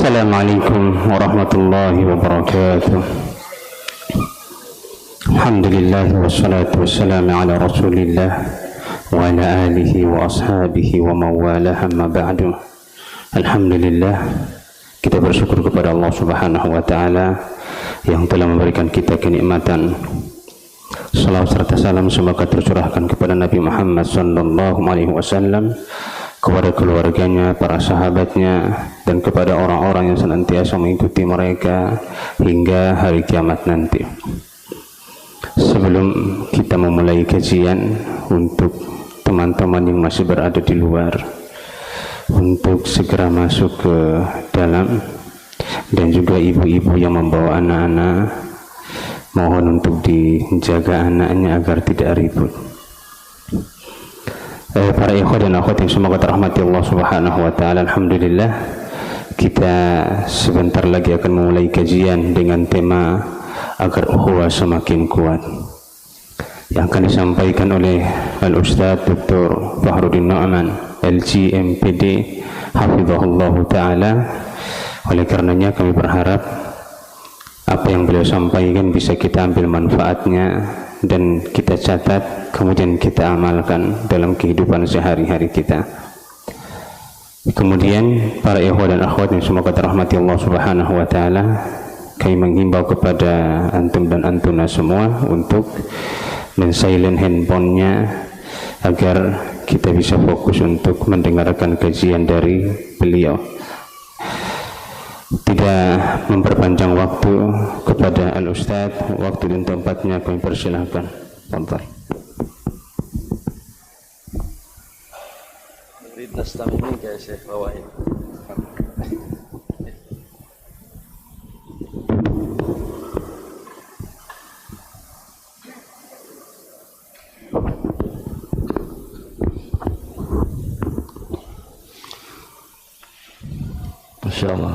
Assalamualaikum warahmatullahi wabarakatuh. Alhamdulillah wassalatu wassalamu ala rasulillah wa ala alihi wa ashabihi wa mawalah, amma ba'du. Alhamdulillah, kita bersyukur kepada Allah subhanahu wa ta'ala yang telah memberikan kita kenikmatan. Salawat serta salam semoga tercurahkan kepada Nabi Muhammad sallallahu alaihi wasallam, kepada keluarganya, para sahabatnya, dan kepada orang-orang yang senantiasa mengikuti mereka hingga hari kiamat nanti. Sebelum kita memulai kajian, untuk teman-teman yang masih berada di luar, untuk segera masuk ke dalam, dan juga ibu-ibu yang membawa anak-anak, mohon untuk dijaga anaknya agar tidak ribut. Para ikhwan dan akhwat yang semoga terahmati Allah subhanahu wa ta'ala, alhamdulillah, kita sebentar lagi akan memulai kajian dengan tema agar ukhuwah semakin kuat, yang akan disampaikan oleh Al-Ustaz Dr. Fakhruddin Nu'man LG MPD hafizahullah ta'ala. Oleh karenanya kami berharap apa yang beliau sampaikan bisa kita ambil manfaatnya dan kita catat, kemudian kita amalkan dalam kehidupan sehari-hari kita. Kemudian para ikhwan dan akhwat yang semoga dirahmati Allah subhanahu wa ta'ala, kami menghimbau kepada antum dan antuna semua untuk men-silent handphonenya agar kita bisa fokus untuk mendengarkan kajian dari beliau. Tidak memperpanjang waktu, kepada Al-Ustadz, waktu dan tempatnya kami persilahkan. Tafadhal. Insyaallah.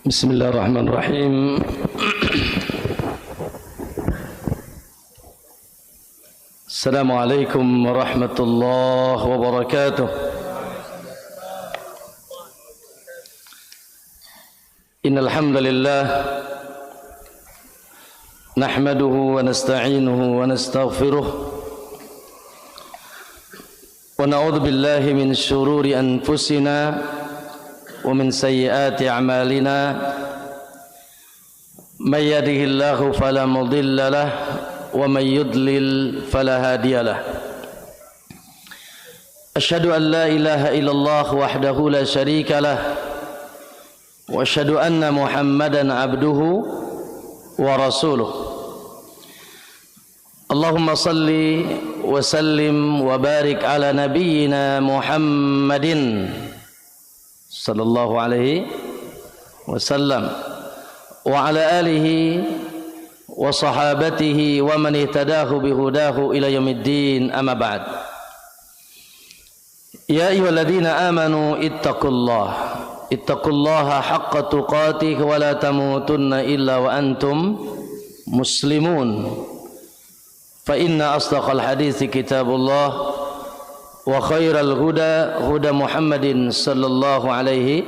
Bismillahirrahmanirrahim. Assalamualaikum warahmatullahi wabarakatuh. Innal hamdalillah nahmaduhu wa nasta'inuhu wa nastaghfiruh wa na'udzu billahi min shururi anfusina wa min sayyiati a'malina. May yahdihillahu fala mudilla lahu wa may yudlil fala hadiya lahu. Asyhadu an la ilaha illallah wahdahu la syarika lahu wa asyhadu anna Muhammadan abduhu wa rasuluh. Allahumma salli wa sallim wa barik ala nabiyyina Muhammadin sallallahu alaihi wasallam wa ala alihi wa sahabatihi wa man ihtadahu bihudahu ila yaumiddin, amma ba'd. Ya ayyuhalladzina amanu ittaqullaha haqqa tuqatih wa la tamutunna illa wa antum muslimun. Fa inna asdaqal hadithi kitabullah wa khairal huda huda Muhammadin sallallahu alaihi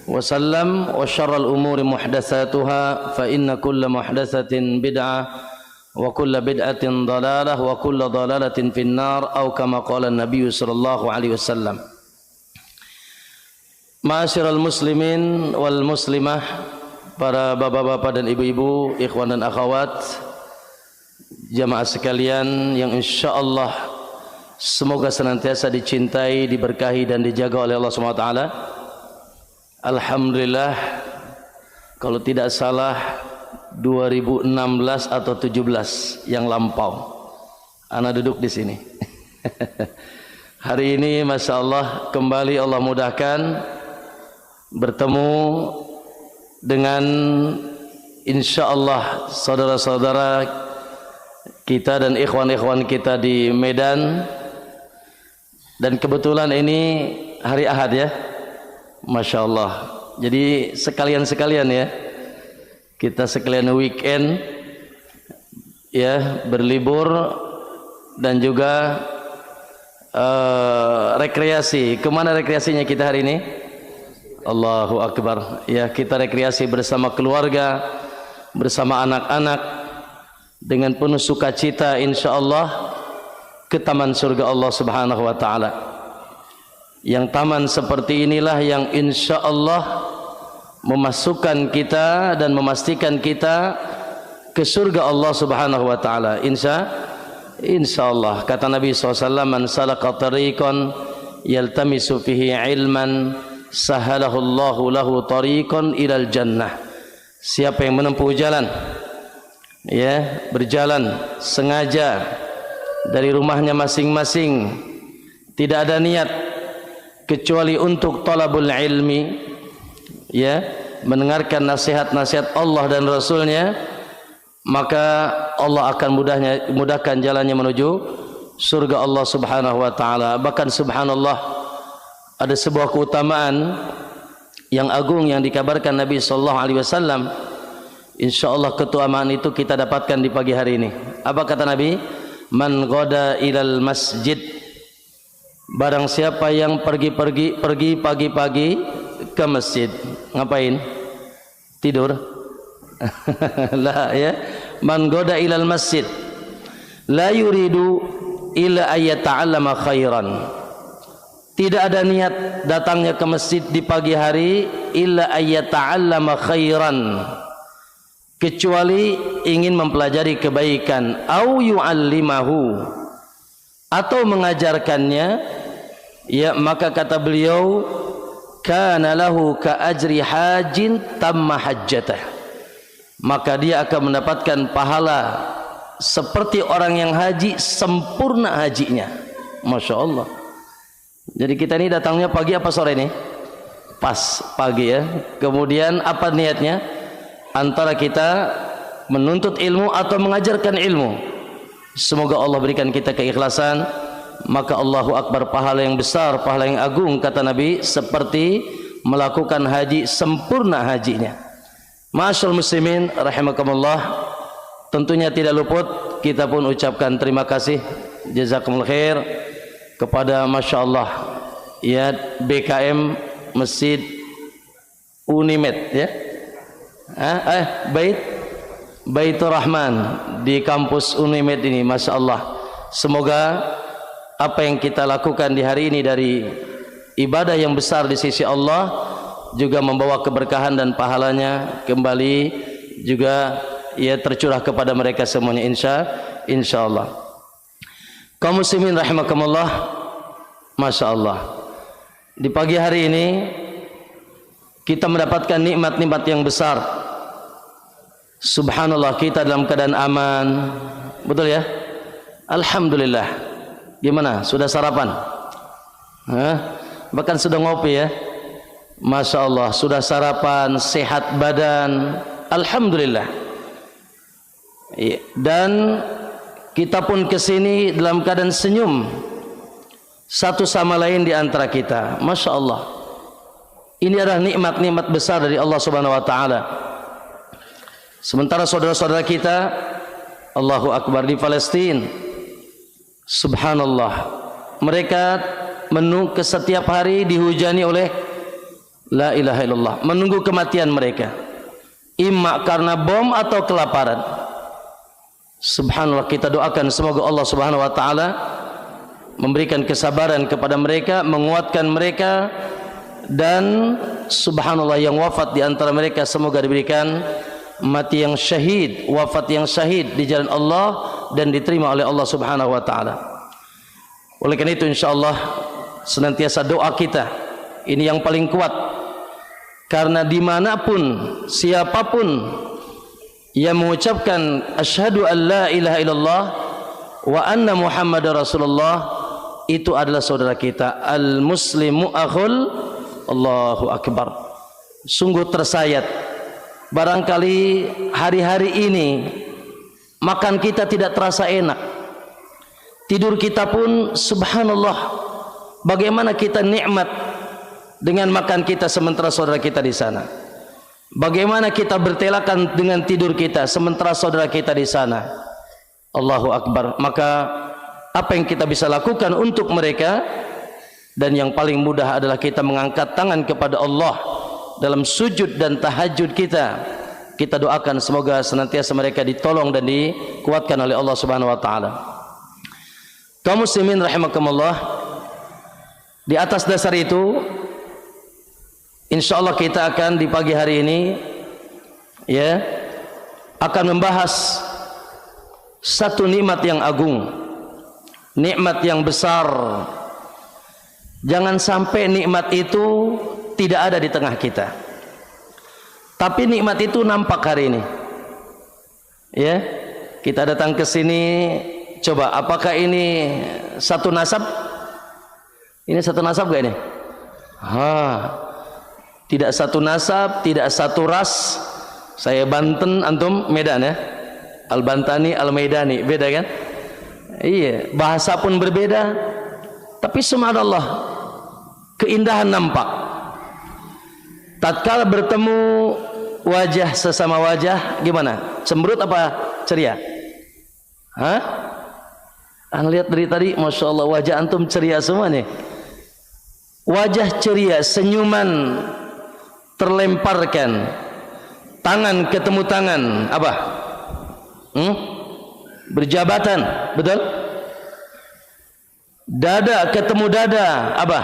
wasallam wa syarral umuri muhdatsatuha fa inna kulla muhdatsatin bid'ah wa kulla bid'atin dhalalah wa kulla dhalalatin finnar, atau kama qala an-nabiy sallallahu alaihi wasallam. Ma'asyiral muslimin wal muslimah, para bapak-bapak dan ibu-ibu, ikhwan dan akhwat, jamaah sekalian yang insyaallah semoga senantiasa dicintai, diberkahi dan dijaga oleh Allah Subhanahu wa taala. Alhamdulillah, kalau tidak salah 2016 atau 17 yang lampau ana duduk di sini. Hari ini masya Allah kembali Allah mudahkan bertemu dengan insya Allah saudara-saudara kita dan ikhwan-ikhwan kita di Medan, dan kebetulan ini hari Ahad ya, masya Allah. Jadi sekalian ya, kita sekalian weekend ya, berlibur dan juga rekreasi. Kemana rekreasinya kita hari ini? Allahu Akbar. Ya, kita rekreasi bersama keluarga, bersama anak-anak dengan penuh sukacita insyaallah ke taman surga Allah Subhanahu wa taala. Yang taman seperti inilah yang insyaallah memasukkan kita dan memastikan kita ke surga Allah Subhanahu wa taala. Insyaallah. Kata Nabi SAW, man salaka tariqan yaltamisu fihi ilman sahalahu Allahu lahu tariqan ilal jannah. Siapa yang menempuh jalan, ya, berjalan sengaja dari rumahnya masing-masing, tidak ada niat kecuali untuk talabul ilmi, ya, mendengarkan nasihat-nasihat Allah dan Rasulnya, maka Allah akan mudahkan jalannya menuju surga Allah Subhanahu wa taala. Bahkan subhanallah, ada sebuah keutamaan yang agung yang dikabarkan Nabi sallallahu alaihi wasallam. Insyaallah keutamaan itu kita dapatkan di pagi hari ini. Apa kata Nabi? Man ghada ilal masjid, barang siapa yang pergi pagi-pagi ke masjid, ngapain? Tidur? Lah, ya. Man ghada ilal masjid la yuridu illa ayyata'allama khairan. Tidak ada niat datangnya ke masjid di pagi hari illa ayyata'allama khairan, kecuali ingin mempelajari kebaikan, au yu'allimahu, atau mengajarkannya, ya, maka kata beliau, kana lahu ka ajri hajin tamma hajjatah, maka dia akan mendapatkan pahala seperti orang yang haji sempurna hajinya. Masya Allah. Jadi kita ini datangnya pagi apa sore nih? Pas pagi, ya. Kemudian apa niatnya? Antara kita menuntut ilmu atau mengajarkan ilmu. Semoga Allah berikan kita keikhlasan, maka Allahu Akbar, pahala yang besar, pahala yang agung, kata Nabi, seperti melakukan haji sempurna hajinya. Ma'asyiral muslimin rahimakumullah, tentunya tidak luput kita pun ucapkan terima kasih, jazakumullah khair, kepada Masya Allah, ya, BKM Masjid Unimed, ya, Baitur Rahman di kampus Unimed ini. Masya Allah, semoga apa yang kita lakukan di hari ini dari ibadah yang besar di sisi Allah juga membawa keberkahan dan pahalanya kembali juga, ya, tercurah kepada mereka semuanya, insya Allah. Kaum muslimin rahimakumullah, Masya Allah, di pagi hari ini kita mendapatkan nikmat-nikmat yang besar. Subhanallah, kita dalam keadaan aman, betul ya? Alhamdulillah. Gimana? Sudah sarapan? Bahkan sudah ngopi, ya? Masya Allah, sudah sarapan, sehat badan, alhamdulillah. Dan kita pun kesini dalam keadaan senyum satu sama lain di antara kita. Masya Allah, ini adalah nikmat-nikmat besar dari Allah Subhanahu wa taala. Sementara saudara-saudara kita, Allahu Akbar, di Palestina, subhanallah, mereka menunggu setiap hari dihujani oleh la ilaha illallah, menunggu kematian mereka, imma karena bom atau kelaparan. Subhanallah, kita doakan semoga Allah Subhanahu wa taala memberikan kesabaran kepada mereka, menguatkan mereka, dan subhanallah, yang wafat di antara mereka semoga diberikan mati yang syahid, wafat yang syahid di jalan Allah dan diterima oleh Allah Subhanahu wa taala. Oleh karena itu insyaallah senantiasa doa kita ini yang paling kuat, karena dimanapun siapapun yang mengucapkan asyhadu an la ilaha illallah wa anna muhammadar rasulullah, itu adalah saudara kita. Al muslimu akhul, Allahu Akbar. Sungguh tersayat, barangkali hari-hari ini makan kita tidak terasa enak, tidur kita pun subhanallah, bagaimana kita nikmat dengan makan kita sementara saudara kita di sana. Bagaimana kita bertelakan dengan tidur kita sementara saudara kita di sana. Allahu Akbar. Maka apa yang kita bisa lakukan untuk mereka, dan yang paling mudah adalah kita mengangkat tangan kepada Allah dalam sujud dan tahajud kita. Kita doakan semoga senantiasa mereka ditolong dan dikuatkan oleh Allah Subhanahu wa taala. Kaum muslimin rahimakumullah, di atas dasar itu insyaallah kita akan di pagi hari ini akan membahas satu nikmat yang agung, nikmat yang besar. Jangan sampai nikmat itu tidak ada di tengah kita. Tapi nikmat itu nampak hari ini. Kita datang ke sini, coba apakah ini satu nasab? Ini satu nasab gak ini? Tidak satu nasab, tidak satu ras. Saya Banten, antum Medan ya. Al-Bantani, Al-Maidani, beda kan? Iya, bahasa pun berbeda. Tapi subhanallah, keindahan nampak. Tatkala bertemu wajah sesama wajah, gimana? Cemberut apa ceria? Lihat dari tadi, masya Allah, wajah antum ceria semua nih. Wajah ceria, senyuman terlemparkan, tangan ketemu tangan, apa? Berjabatan, betul? Dada ketemu dada, apa?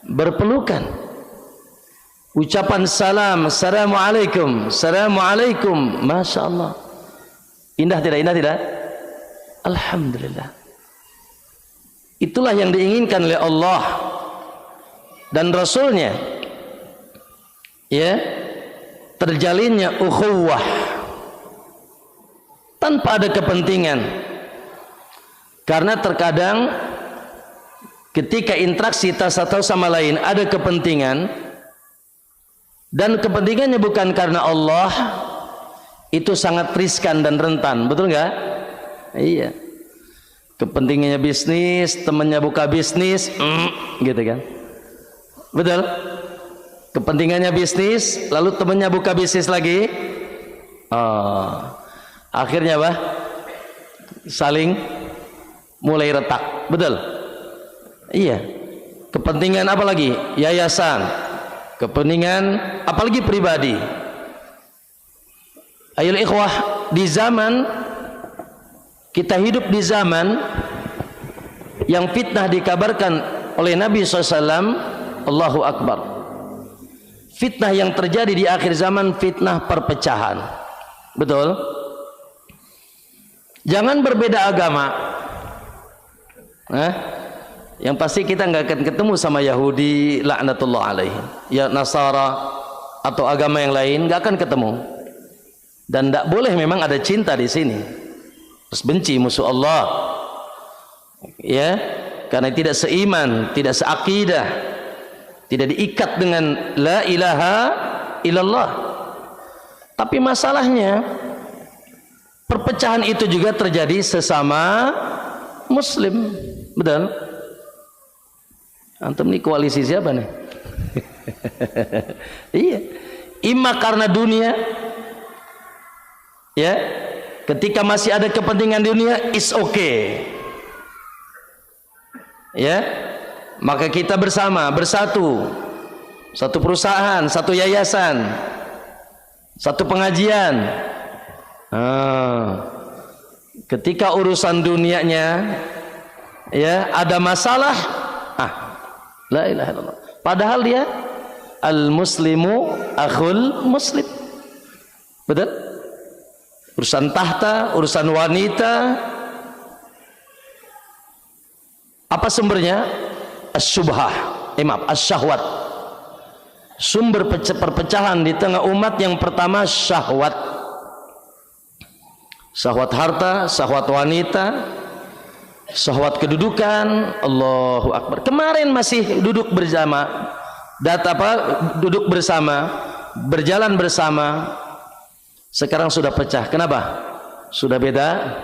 Berpelukan. Ucapan salam, assalamualaikum, assalamualaikum, masya Allah. Indah tidak? Indah tidak? Alhamdulillah. Itulah yang diinginkan oleh Allah dan Rasulnya. Terjalinnya ukhuwah tanpa ada kepentingan. Karena terkadang ketika interaksi satu sama lain ada kepentingan, dan kepentingannya bukan karena Allah, itu sangat riskan dan rentan, betul nggak? Iya. Kepentingannya bisnis, temannya buka bisnis, gitu kan? Betul? Kepentingannya bisnis, lalu temannya buka bisnis lagi, akhirnya apa? Saling mulai retak, betul? Iya. Kepentingan apa lagi? Yayasan. Kepentingan apalagi pribadi. Ayol ikhwah, di zaman kita hidup di zaman yang fitnah dikabarkan oleh Nabi SAW, Allahu Akbar. Fitnah yang terjadi di akhir zaman, fitnah perpecahan. Betul? Jangan berbeda agama. Yang pasti kita nggak akan ketemu sama Yahudi laknatullah alaihi, ya Nasara atau agama yang lain, nggak akan ketemu. Dan tidak boleh memang ada cinta di sini. Terus benci musuh Allah, karena tidak seiman, tidak seakidah, tidak diikat dengan la ilaha illallah. Tapi masalahnya perpecahan itu juga terjadi sesama Muslim, betul? Antum ini koalisi siapa nih? Iya, imma karena dunia, ketika masih ada kepentingan dunia, is okay, maka kita bersama, bersatu, satu perusahaan, satu yayasan, satu pengajian. Ketika urusan dunianya ada masalah, la ilaha illallah. Padahal dia al-muslimu akhul muslim, betul? Urusan tahta, urusan wanita, apa sumbernya? As-subhah, as-syahwat. Sumber perpecahan di tengah umat yang pertama syahwat. Syahwat harta, syahwat wanita, syahwat kedudukan. Allahu Akbar. Kemarin masih duduk bersama, duduk bersama, berjalan bersama. Sekarang sudah pecah. Kenapa? Sudah beda.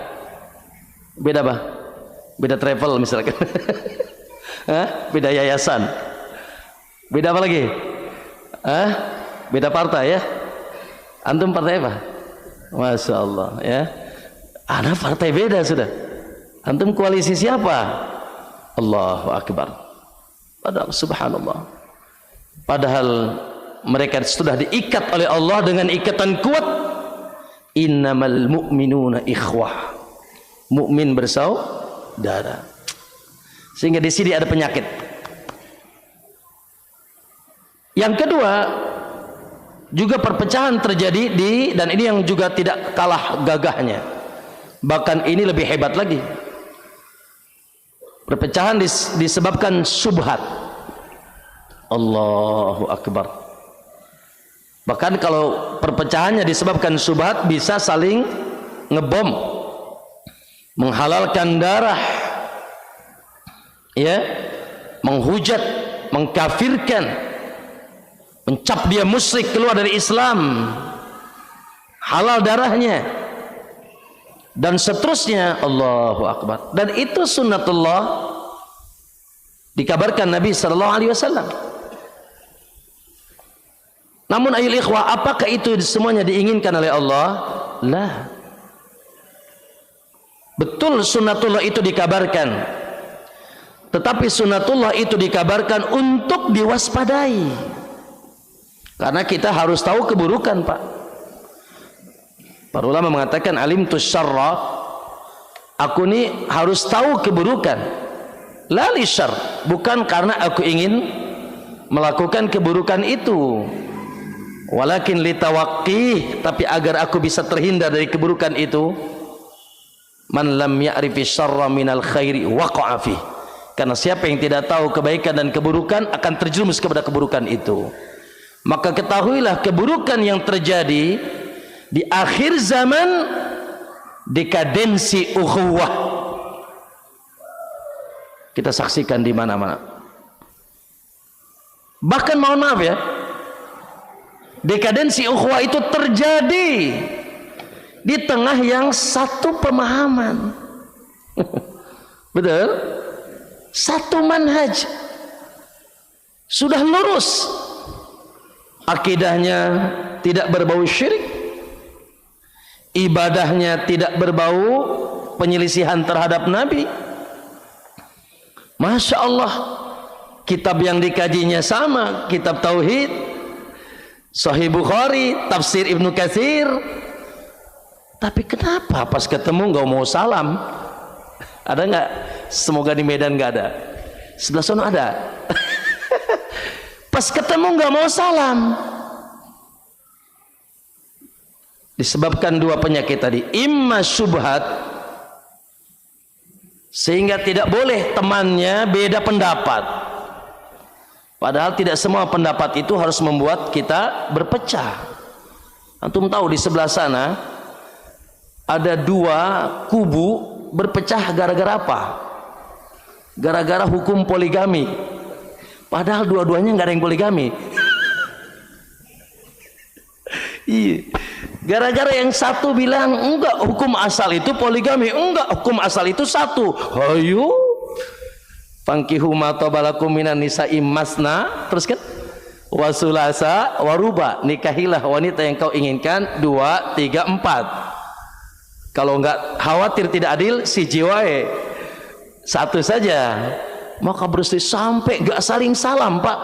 Beda apa? Beda travel misalkan. Beda yayasan. Beda apa lagi? Beda partai ya. Antum partai apa? Masya Allah ya. Anak partai beda sudah. Antum koalisi siapa? Allahu Akbar. Padahal subhanallah. Padahal mereka sudah diikat oleh Allah dengan ikatan kuat. Innamal mu'minuna ikhwah. Mukmin bersaudara. Sehingga di sini ada penyakit. Yang kedua, juga perpecahan terjadi dan ini yang juga tidak kalah gagahnya. Bahkan ini lebih hebat lagi. Perpecahan disebabkan syubhat. Allahu Akbar. Bahkan kalau perpecahannya disebabkan syubhat, bisa saling ngebom, menghalalkan darah, ya, menghujat, mengkafirkan, mencap dia musyrik, keluar dari Islam, halal darahnya, dan seterusnya. Allahu Akbar. Dan itu sunnatullah, dikabarkan Nabi sallallahu alaihi wasallam. Namun ayul ikhwah, apakah itu semuanya diinginkan oleh Allah? Lah. Betul sunnatullah itu dikabarkan, tetapi sunnatullah itu dikabarkan untuk diwaspadai, karena kita harus tahu keburukan, Pak. Para ulama mengatakan alimtu syarra, aku ini harus tahu keburukan, la li syarr, bukan karena aku ingin melakukan keburukan itu, walakin litawaqqih, tapi agar aku bisa terhindar dari keburukan itu. Man lam ya'rifi syarra minal khairi waqa'a fih, karena siapa yang tidak tahu kebaikan dan keburukan akan terjerumus kepada keburukan itu. Maka ketahuilah keburukan yang terjadi di akhir zaman, dekadensi ukhuwah, kita saksikan di mana-mana. Bahkan mohon maaf ya, dekadensi ukhuwah itu terjadi di tengah yang satu pemahaman. Betul? Satu manhaj, sudah lurus, akidahnya tidak berbau syirik, ibadahnya tidak berbau penyelisihan terhadap Nabi. Masya Allah, kitab yang dikajinya sama, kitab Tauhid, Sahih Bukhari, Tafsir Ibnu Katsir. Tapi kenapa pas ketemu nggak mau salam? Ada nggak? Semoga di Medan nggak ada. Sebelah sana ada. Pas ketemu nggak mau salam. Disebabkan dua penyakit tadi. Imma syubhat, sehingga tidak boleh temannya beda pendapat. Padahal tidak semua pendapat itu harus membuat kita berpecah. Antum tahu di sebelah sana ada dua kubu berpecah gara-gara apa? Gara-gara hukum poligami. Padahal dua-duanya nggak ada yang poligami. Iya. Gara-gara yang satu bilang enggak, hukum asal itu poligami, enggak, hukum asal itu satu. Ayo, fankihu ma tabalakum minan nisa'i masna, terus kan wasulasa waruba, nikahilah wanita yang kau inginkan 2, 3, 4. Kalau enggak khawatir tidak adil, si jiwae satu saja. Maka berselisih sampai enggak saling salam, Pak.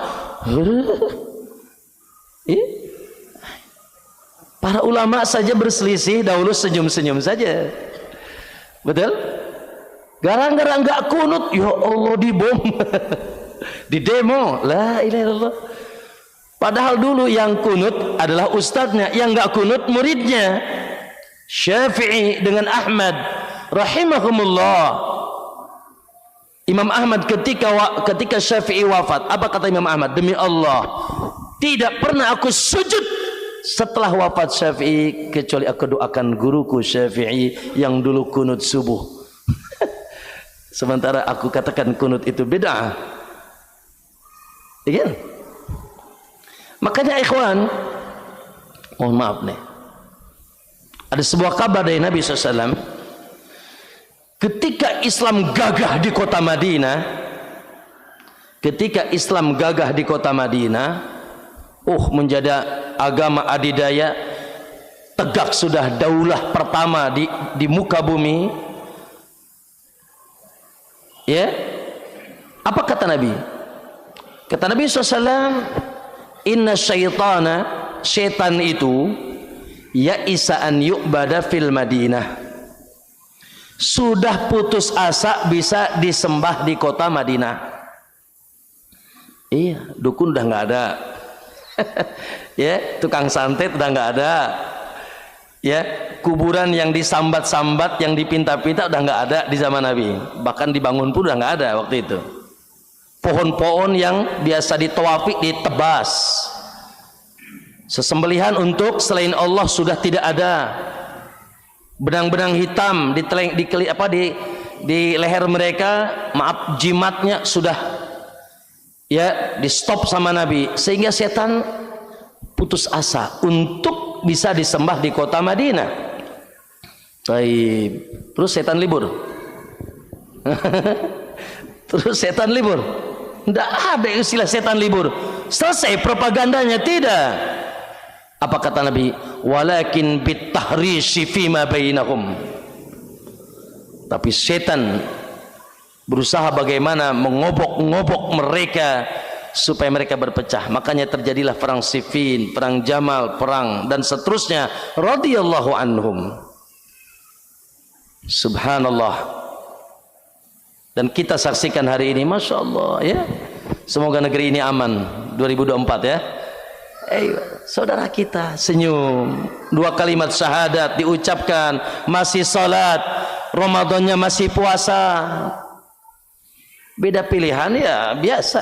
Para ulama saja berselisih dahulu senyum-senyum saja. Betul? Gara-gara enggak kunut, ya Allah, dibom. Di demo, la ilaha illallah. Padahal dulu yang kunut adalah ustadznya, yang enggak kunut muridnya. Syafi'i dengan Ahmad rahimahumullah. Imam Ahmad ketika Syafi'i wafat, apa kata Imam Ahmad? Demi Allah, tidak pernah aku sujud setelah wafat Syafi'i kecuali aku doakan guruku Syafi'i yang dulu kunut subuh. Sementara aku katakan kunut itu bid'ah. Iya. Makanya ikhwan, mohon maaf nih, ada sebuah kabar dari Nabi SAW, ketika Islam gagah di kota Madinah, menjadi agama adidaya, tegak sudah daulah pertama di muka bumi. Ya, apa kata Nabi? Kata Nabi SAW, inna syaitana, syaitan itu ya'isa an yu'bada fil Madinah, sudah putus asa bisa disembah di kota Madinah. Iya, dukun udah nggak ada. Ya, tukang santet udah nggak ada. Ya, kuburan yang disambat-sambat, yang dipinta-pinta udah nggak ada di zaman Nabi. Bahkan dibangun pun udah nggak ada waktu itu. Pohon-pohon yang biasa ditawafi ditebas. Sesembelihan untuk selain Allah sudah tidak ada. Benang-benang hitam di leher mereka, maaf, jimatnya sudah ya di stop sama Nabi, sehingga setan putus asa untuk bisa disembah di kota Madinah. Baik, terus setan libur. Terus setan libur. Tidak ada istilah setan libur. Selesai propagandanya, tidak. Apa kata Nabi? Walakin bitahrishi fima bainahum. Tapi setan berusaha bagaimana mengobok-ngobok mereka supaya mereka berpecah. Makanya terjadilah perang Siffin, perang Jamal, perang dan seterusnya. Radhiyallahu anhum. Subhanallah. Dan kita saksikan hari ini, Masya Allah ya. Semoga negeri ini aman 2024 ya. Saudara kita senyum, 2 kalimat syahadat diucapkan, masih salat, Ramadannya masih puasa. Beda pilihan ya biasa.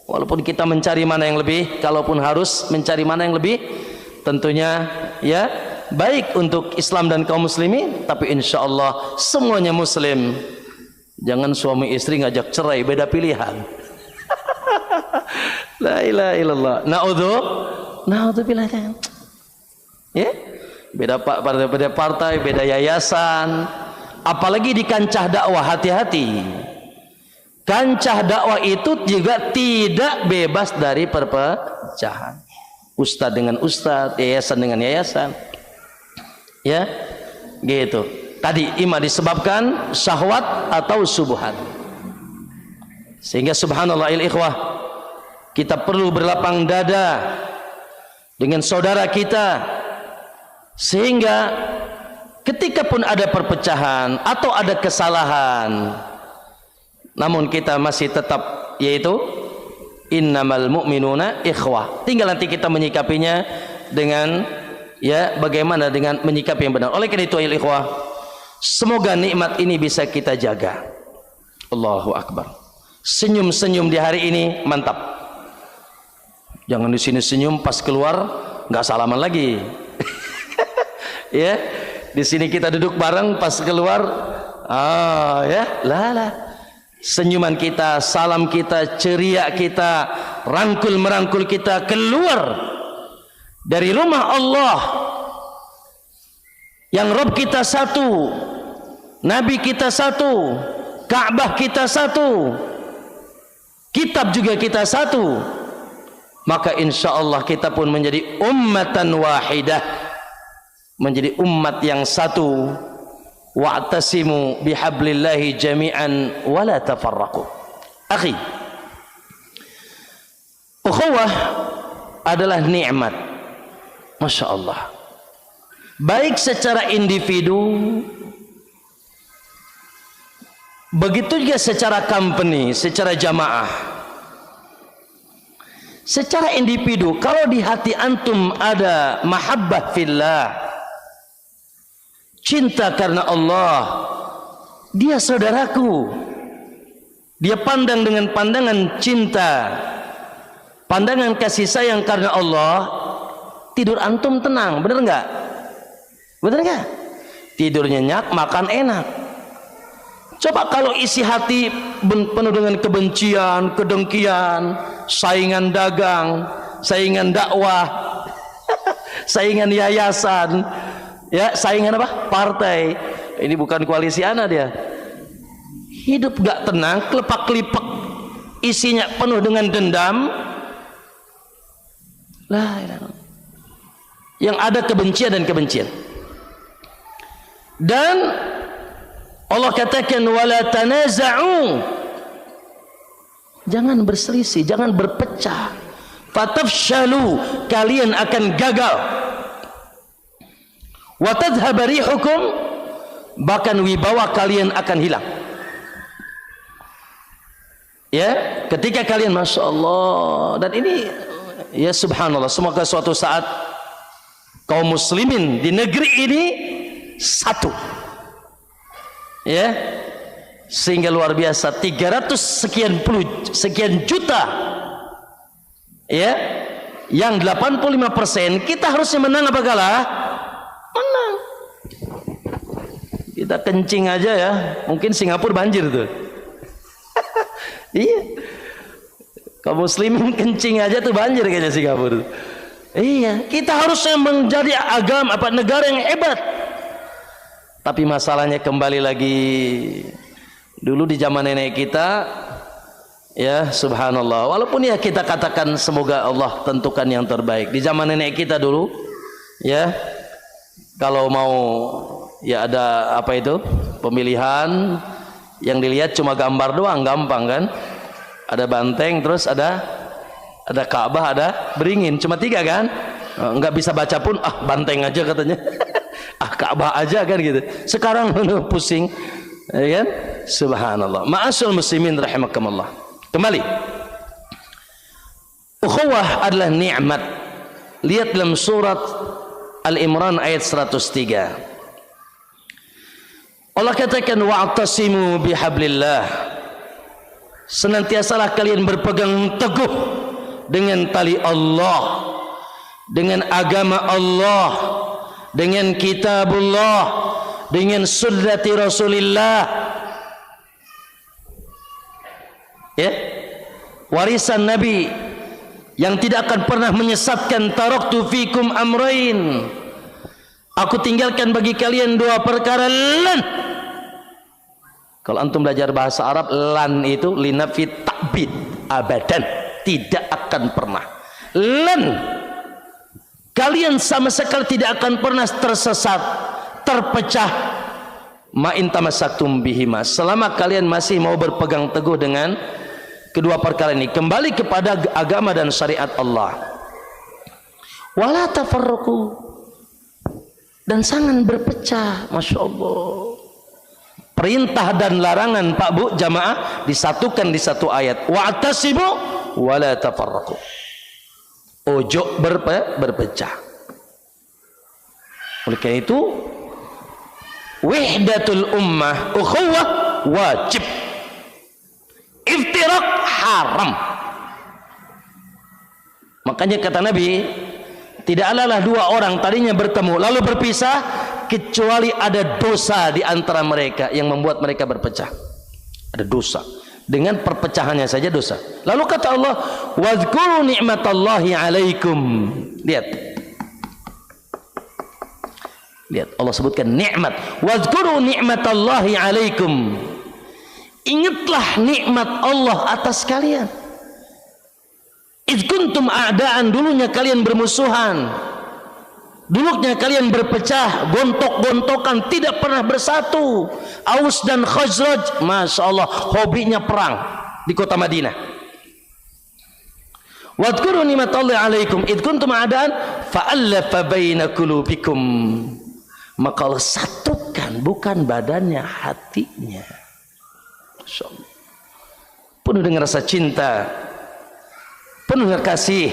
Walaupun kita mencari mana yang lebih, kalaupun harus mencari mana yang lebih, tentunya ya baik untuk Islam dan kaum muslimin, tapi insya Allah semuanya muslim. Jangan suami istri ngajak cerai, beda pilihan. La ilaha illallah. Naudzubillah. Ya, beda partai, beda yayasan. Apalagi di kancah dakwah, hati-hati. Kancah dakwah itu juga tidak bebas dari perpecahan. Ustadz dengan ustadz, yayasan dengan yayasan. Ya, gitu. Tadi ima disebabkan syahwat atau subuhat. Sehingga subhanallah ikhwah, kita perlu berlapang dada dengan saudara kita, sehingga ketika pun ada perpecahan atau ada kesalahan, namun kita masih tetap, yaitu innamal mu'minuna ikhwah. Tinggal nanti kita menyikapinya dengan ya bagaimana dengan menyikapi yang benar. Oleh karena itu ayol ikhwah, semoga nikmat ini bisa kita jaga. Allahu Akbar. Senyum-senyum di hari ini mantap. Jangan di sini senyum, pas keluar nggak salaman lagi. Ya, di sini kita duduk bareng, pas keluar, ya, lah. Senyuman kita, salam kita, ceria kita, rangkul merangkul kita keluar dari rumah Allah yang Rabb kita satu, Nabi kita satu, Ka'bah kita satu, kitab juga kita satu, maka insya Allah kita pun menjadi ummatan wahidah, menjadi umat yang satu. Wa'tasimu bihablillahi jami'an wa la tafarraqu. Akhi, ukhuwah adalah nikmat, Masya Allah, baik secara individu, begitu juga secara company, secara jamaah. Secara individu, kalau di hati antum ada mahabbah fillah, cinta karena Allah, dia saudaraku, dia pandang dengan pandangan cinta, pandangan kasih sayang karena Allah, tidur antum tenang, bener nggak? Bener nggak? Tidur nyenyak, makan enak. Coba kalau isi hati penuh dengan kebencian, kedengkian, saingan dagang, saingan dakwah, saingan yayasan, ya, saingan apa? Partai. Ini bukan koalisi ana dia. Hidup gak tenang, kelepak-kelipek, isinya penuh dengan dendam. Lah, yang ada kebencian dan kebencian. Dan Allah katakan wala tanaza'u, jangan berselisih, jangan berpecah. Fatafshalu, kalian akan gagal. Wa tadhhab rihukum, bahkan wibawa kalian akan hilang. Ya, ketika kalian, masya Allah, dan ini ya subhanallah, semoga suatu saat kaum muslimin di negeri ini satu, ya, sehingga luar biasa 300 sekian juta, ya, yang 85% kita harusnya menang apa kalah? Menang. Kita kencing aja ya, mungkin Singapura banjir tuh. Iya, kaum muslimin kencing aja tuh banjir kayaknya Singapura. Iya, kita harusnya menjadi negara yang hebat. Tapi masalahnya kembali lagi, dulu di zaman nenek kita, ya subhanallah, walaupun ya kita katakan semoga Allah tentukan yang terbaik. Di zaman nenek kita dulu, ya, kalau mau ya ada apa itu pemilihan, yang dilihat cuma gambar doang, gampang kan? Ada banteng, terus ada Ka'bah, ada beringin, cuma 3 kan? Nggak bisa baca pun, banteng aja katanya. Ka'bah aja kan gitu. Sekarang pusing, ya kan? Subhanallah. Ma'asyal muslimin rahimakumullah. Kembali, ukhuwah adalah nikmat. Lihat dalam surat Al-Imran ayat 103. Allah katakan wa'tasimu bihablillah, senantiasalah kalian berpegang teguh dengan tali Allah, dengan agama Allah, dengan kitabullah, dengan sunnati Rasulillah, ya, warisan Nabi yang tidak akan pernah menyesatkan. Taraktu fikum amrain, aku tinggalkan bagi kalian 2 perkara. Lan, kalau antum belajar bahasa Arab, lan itu linafit ta'bid, abadan, tidak akan pernah. Lan, kalian sama sekali tidak akan pernah tersesat, terpecah. Ma'in tamassaktum bihima, selama kalian masih mau berpegang teguh dengan kedua perkara ini, kembali kepada agama dan syariat Allah. Wala tafarraqu, dan jangan berpecah. Masya Allah, perintah dan larangan Pak Bu jamaah disatukan di satu ayat. Wa'tasimu wala tafarraqu, ojo berpecah. Oleh karena itu wahdatul ummah, ukhuwah wajib, iftirak haram. Makanya kata Nabi, tidak adalah 2 orang tadinya bertemu lalu berpisah, kecuali ada dosa di antara mereka yang membuat mereka berpecah. Ada dosa, dengan perpecahannya saja dosa. Lalu kata Allah, wadhkuru ni'matallahi alaikum. Lihat Allah sebutkan nikmat, wadhkuru ni'matallahi alaikum, ingatlah nikmat Allah atas kalian. Idh kuntum a'daan, dulunya kalian bermusuhan, dulunya kalian berpecah, gontok-gontokan, tidak pernah bersatu. Aus dan Khazraj, masya Allah, hobinya perang di kota Madinah. Wadhkuru ni'matallahi alaikum idh kuntum a'daan fa'allafa baina qulubikum, maka Allah satukan bukan badannya, hatinya. Masya Allah, penuh dengan rasa cinta, penuh dengan kasih.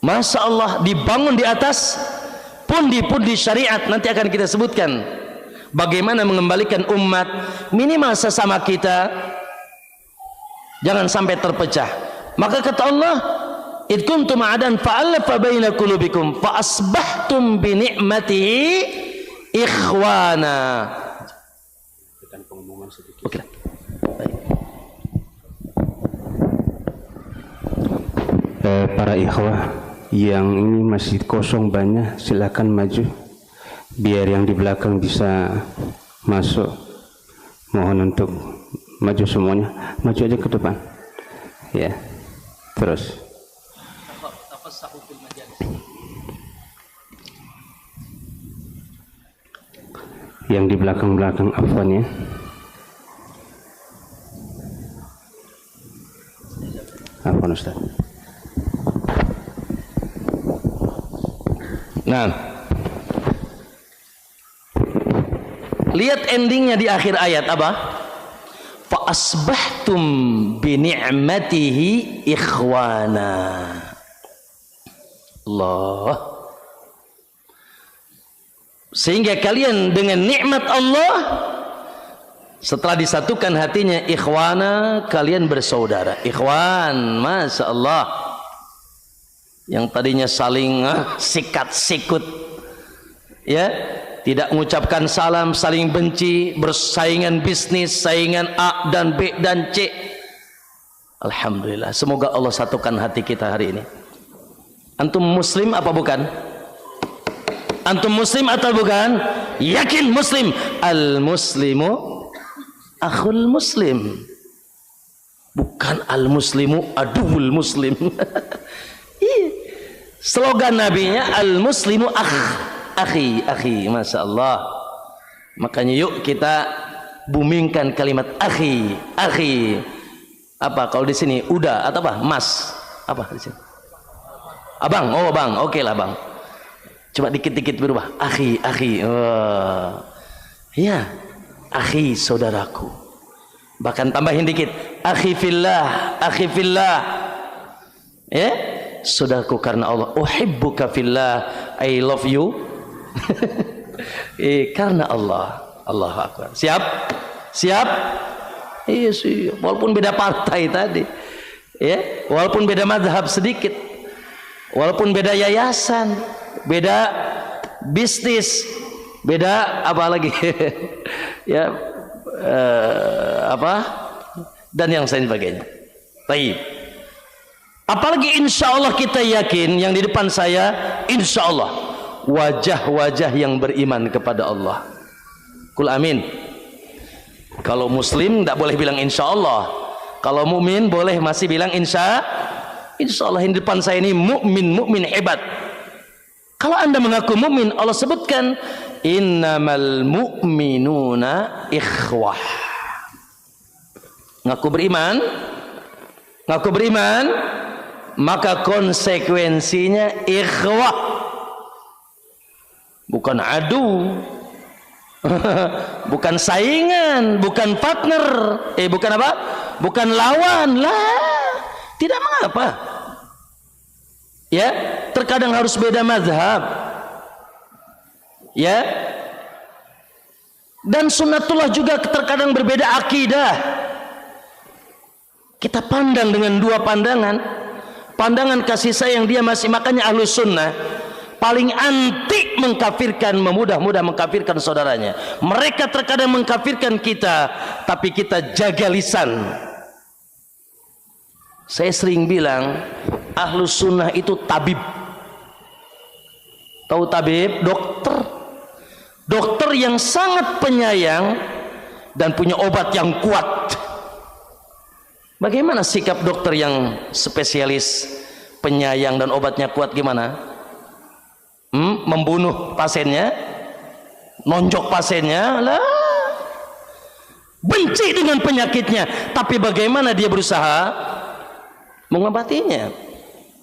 Masya Allah, dibangun di atas pundi-pundi syariat. Nanti akan kita sebutkan bagaimana mengembalikan umat, minimal sesama kita jangan sampai terpecah. Maka kata Allah, id kuntum a'dan fa'alafa baina qulubikum fa asbahtum bi ni'matihi ikhwana. Oke. Para ikhwah yang ini masih kosong banyak, silakan maju biar yang di belakang bisa masuk. Mohon untuk maju semuanya, maju aja ke depan ya. Terus Yang di belakang-belakang afwan ya. Afwan Ustaz. Nah, lihat endingnya di akhir ayat apa? Fa asbahtum bi ni'matihi ikhwana. Allah. Sehingga kalian dengan nikmat Allah setelah disatukan hatinya ikhwana, kalian bersaudara. Ikhwan, Masya Allah. Yang tadinya saling sikat sikut, ya, tidak mengucapkan salam, saling benci, bersaingan bisnis, saingan A dan B dan C. Alhamdulillah, semoga Allah satukan hati kita hari ini. Antum muslim apa bukan? Antum muslim atau bukan? Yakin muslim. Al-muslimu akhul muslim. Bukan al-muslimu aduul muslim. Slogan nabinya al-muslimu akhi. Masya Allah. Makanya yuk kita boomingkan kalimat akhi. Apa kalau di sini udah atau apa? Mas. Apa di sini? Abang. Oh, bang. Oke lah, bang. Coba dikit-dikit berubah. Akhi. Ya, akhi saudaraku. Bahkan tambahin dikit. Akhi fillah. Ya, saudaraku karena Allah. Uhibbuka fillah. I love you. Karena Allah. Allahu Akbar. Siap? Iya sih. Walaupun beda partai tadi. Ya, walaupun beda mazhab sedikit. Walaupun beda yayasan, beda bisnis, beda apa lagi? Ya, apa? Dan yang sebagainya. Baik. Apalagi insya Allah kita yakin yang di depan saya, insya Allah wajah-wajah yang beriman kepada Allah. Kul amin. Kalau muslim tidak boleh bilang insya Allah. Kalau mukmin boleh masih bilang insya Allah. Yang di depan saya ini mukmin hebat. Kalau anda mengaku mukmin, Allah sebutkan innamal mu'minuna ikhwah. Ngaku beriman, maka konsekuensinya ikhwah. Bukan adu, bukan saingan, bukan partner, bukan apa? Bukan lawan lah. Tidak mengapa. Ya, terkadang harus beda mazhab. Ya. Dan sunnatullah juga terkadang berbeda akidah. Kita pandang dengan dua pandangan. Pandangan kasih sayang dia masih, makanya Ahlus Sunnah paling anti mengkafirkan, memudah-mudah mengkafirkan saudaranya. Mereka terkadang mengkafirkan kita, tapi kita jaga lisan. Saya sering bilang Ahlus Sunnah itu tabib. Tahu tabib? Dokter yang sangat penyayang dan punya obat yang kuat. Bagaimana sikap dokter yang spesialis, penyayang dan obatnya kuat gimana? Membunuh pasiennya, nonjok pasiennya lah, benci dengan penyakitnya, tapi bagaimana dia berusaha mengobatinya.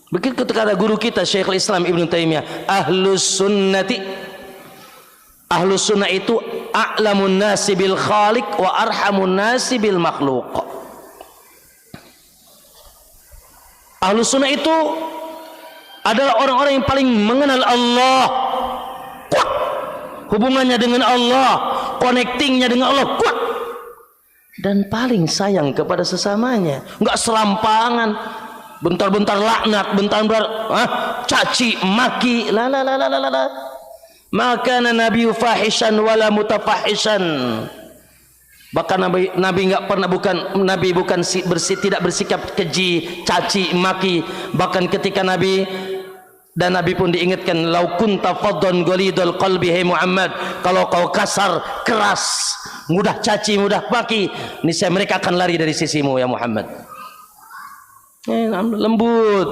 Begitu kata guru kita Syekhul Islam Ibnu Taimiyah, Ahlus Sunnah itu a'lamun nasi bil khaliq wa arhamun nasi bil makhluq. Ahlus Sunnah itu adalah orang-orang yang paling mengenal Allah, kuat hubungannya dengan Allah, connectingnya dengan Allah kuat, dan paling sayang kepada sesamanya. Enggak serampangan, bentar-bentar laknat, bentar-bentar caci maki, la. Maka Nabi fahishan wala mutafahishan. Bahkan Nabi enggak pernah, tidak bersikap keji, caci maki. Bahkan ketika Nabi pun diingatkan, lau kunta faddan ghalidul qalbi hai Muhammad, kalau kau kasar, keras, mudah caci, mudah maki, niscaya mereka akan lari dari sisimu ya Muhammad. Lembut.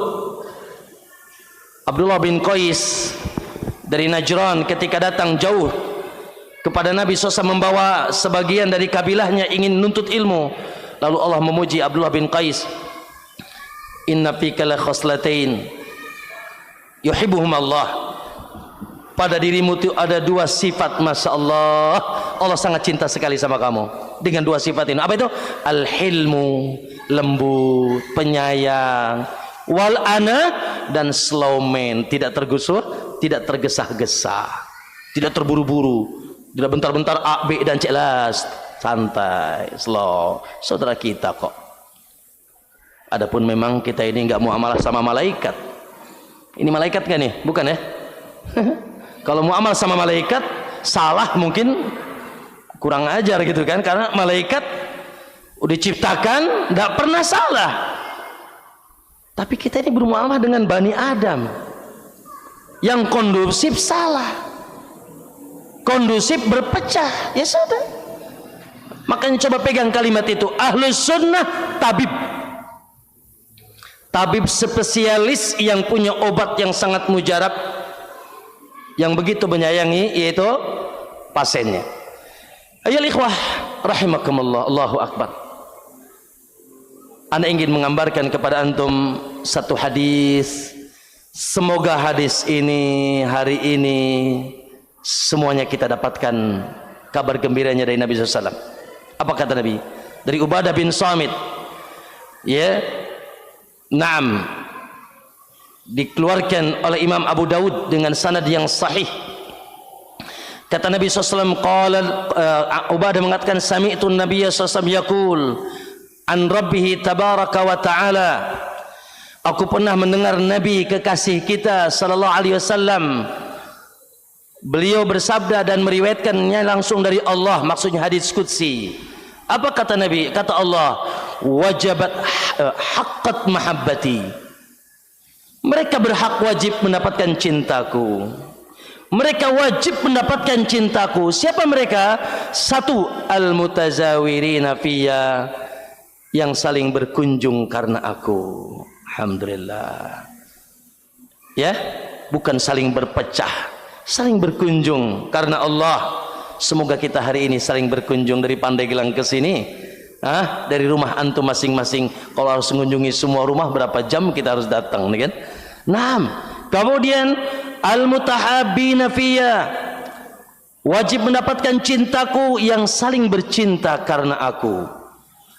Abdullah bin Qais dari Najran ketika datang jauh kepada Nabi SAW membawa sebagian dari kabilahnya ingin menuntut ilmu. Lalu Allah memuji Abdullah bin Qais, inna fika la khoslatain yuhibbuhum Allah, pada dirimu itu ada dua sifat, Masya Allah, Allah sangat cinta sekali sama kamu dengan dua sifat ini. Apa itu? Al-hilmu, lembut, penyayang, wal ana, dan slow man, tidak tergusur, tidak tergesa-gesa, tidak terburu-buru, tidak bentar-bentar A, B dan C, santai, slow. Saudara kita kok. Adapun memang kita ini nggak muamalah sama malaikat. Ini malaikat kan nih? Bukan ya? Kalau muamalah sama malaikat salah, mungkin kurang ajar gitu kan, karena malaikat udah diciptakan nggak pernah salah. Tapi kita ini bermuamalah dengan Bani Adam yang kondusif salah, kondusif berpecah, ya sudah. Makanya coba pegang kalimat itu, Ahlus Sunnah tabib, tabib spesialis yang punya obat yang sangat mujarab, yang begitu menyayangi yaitu pasiennya. Ayo ikhwah rahimakumullah, Allahu akbar. Ana ingin menggambarkan kepada antum satu hadis. Semoga hadis ini hari ini semuanya kita dapatkan kabar gembiranya dari Nabi SAW. Apa kata Nabi? Dari Ubadah bin Samit, ya, naam, dikeluarkan oleh Imam Abu Daud dengan sanad yang sahih. Kata Nabi SAW, Ubadah mengatakan, sami'tu Nabiya SAW yaqul an Rabbihi tabaraka wa ta'ala, aku pernah mendengar Nabi kekasih kita sallallahu alaihi wasallam, beliau bersabda dan meriwayatkannya langsung dari Allah, maksudnya hadis qudsi. Apa kata Nabi? Kata Allah, wajabat haqqat mahabbati, mereka berhak wajib mendapatkan cintaku, mereka wajib mendapatkan cintaku. Siapa mereka? Satu, al-mutazawirina fiyya, yang saling berkunjung karena aku. Alhamdulillah, ya, bukan saling berpecah, saling berkunjung karena Allah. Semoga kita hari ini saling berkunjung dari Pandeglang ke sini, dari rumah antum masing-masing. Kalau harus mengunjungi semua rumah, berapa jam kita harus datang, kan? Nah, kemudian al-mutahabbina fiyya, wajib mendapatkan cintaku, yang saling bercinta karena aku.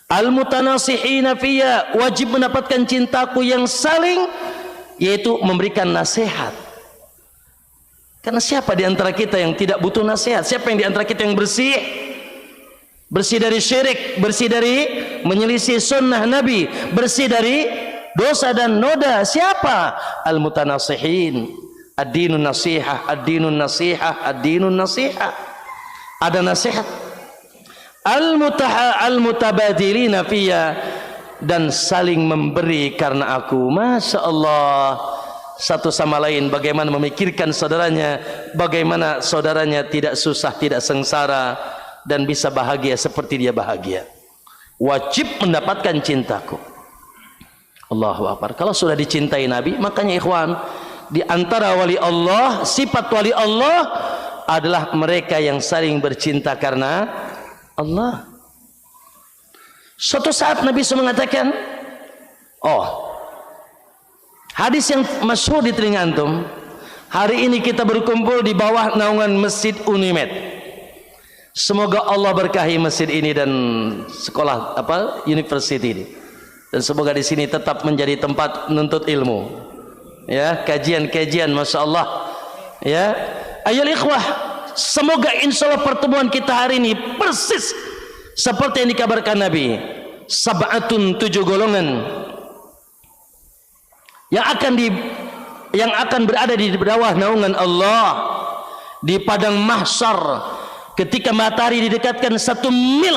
Al-mutanasihina fiyya, wajib mendapatkan cintaku, yang saling, yaitu memberikan nasihat. Karena siapa di antara kita yang tidak butuh nasihat? Siapa yang di antara kita yang bersih? Bersih dari syirik, bersih dari menyelisih sunnah Nabi, bersih dari dosa dan noda. Siapa? Al-mutanasihin. Ad-dinun nasihah, ad-dinun nasihah, ad-dinun nasihah. Ada nasihat. Al-mutabadilina fiyya, dan saling memberi karena aku. Masya Allah, satu sama lain bagaimana memikirkan saudaranya, bagaimana saudaranya tidak susah, tidak sengsara, dan bisa bahagia seperti dia bahagia. Wajib mendapatkan cintaku. Allahu Akbar. Kalau sudah dicintai Nabi, makanya ikhwan, di antara wali Allah, sifat wali Allah adalah mereka yang saling bercinta karena Allah. Suatu saat Nabi SAW mengatakan, hadis yang masyhur di telinga antum, hari ini kita berkumpul di bawah naungan Masjid Unimed. Semoga Allah berkahi masjid ini dan sekolah university ini, dan semoga di sini tetap menjadi tempat menuntut ilmu, ya, kajian-kajian, Masya Allah, ya. Ayo ikhwah, semoga insya Allah pertemuan kita hari ini persis seperti yang dikabarkan Nabi, sab'atun, 7 golongan yang akan berada di bawah naungan Allah di padang mahsyar ketika matahari didekatkan 1 mil,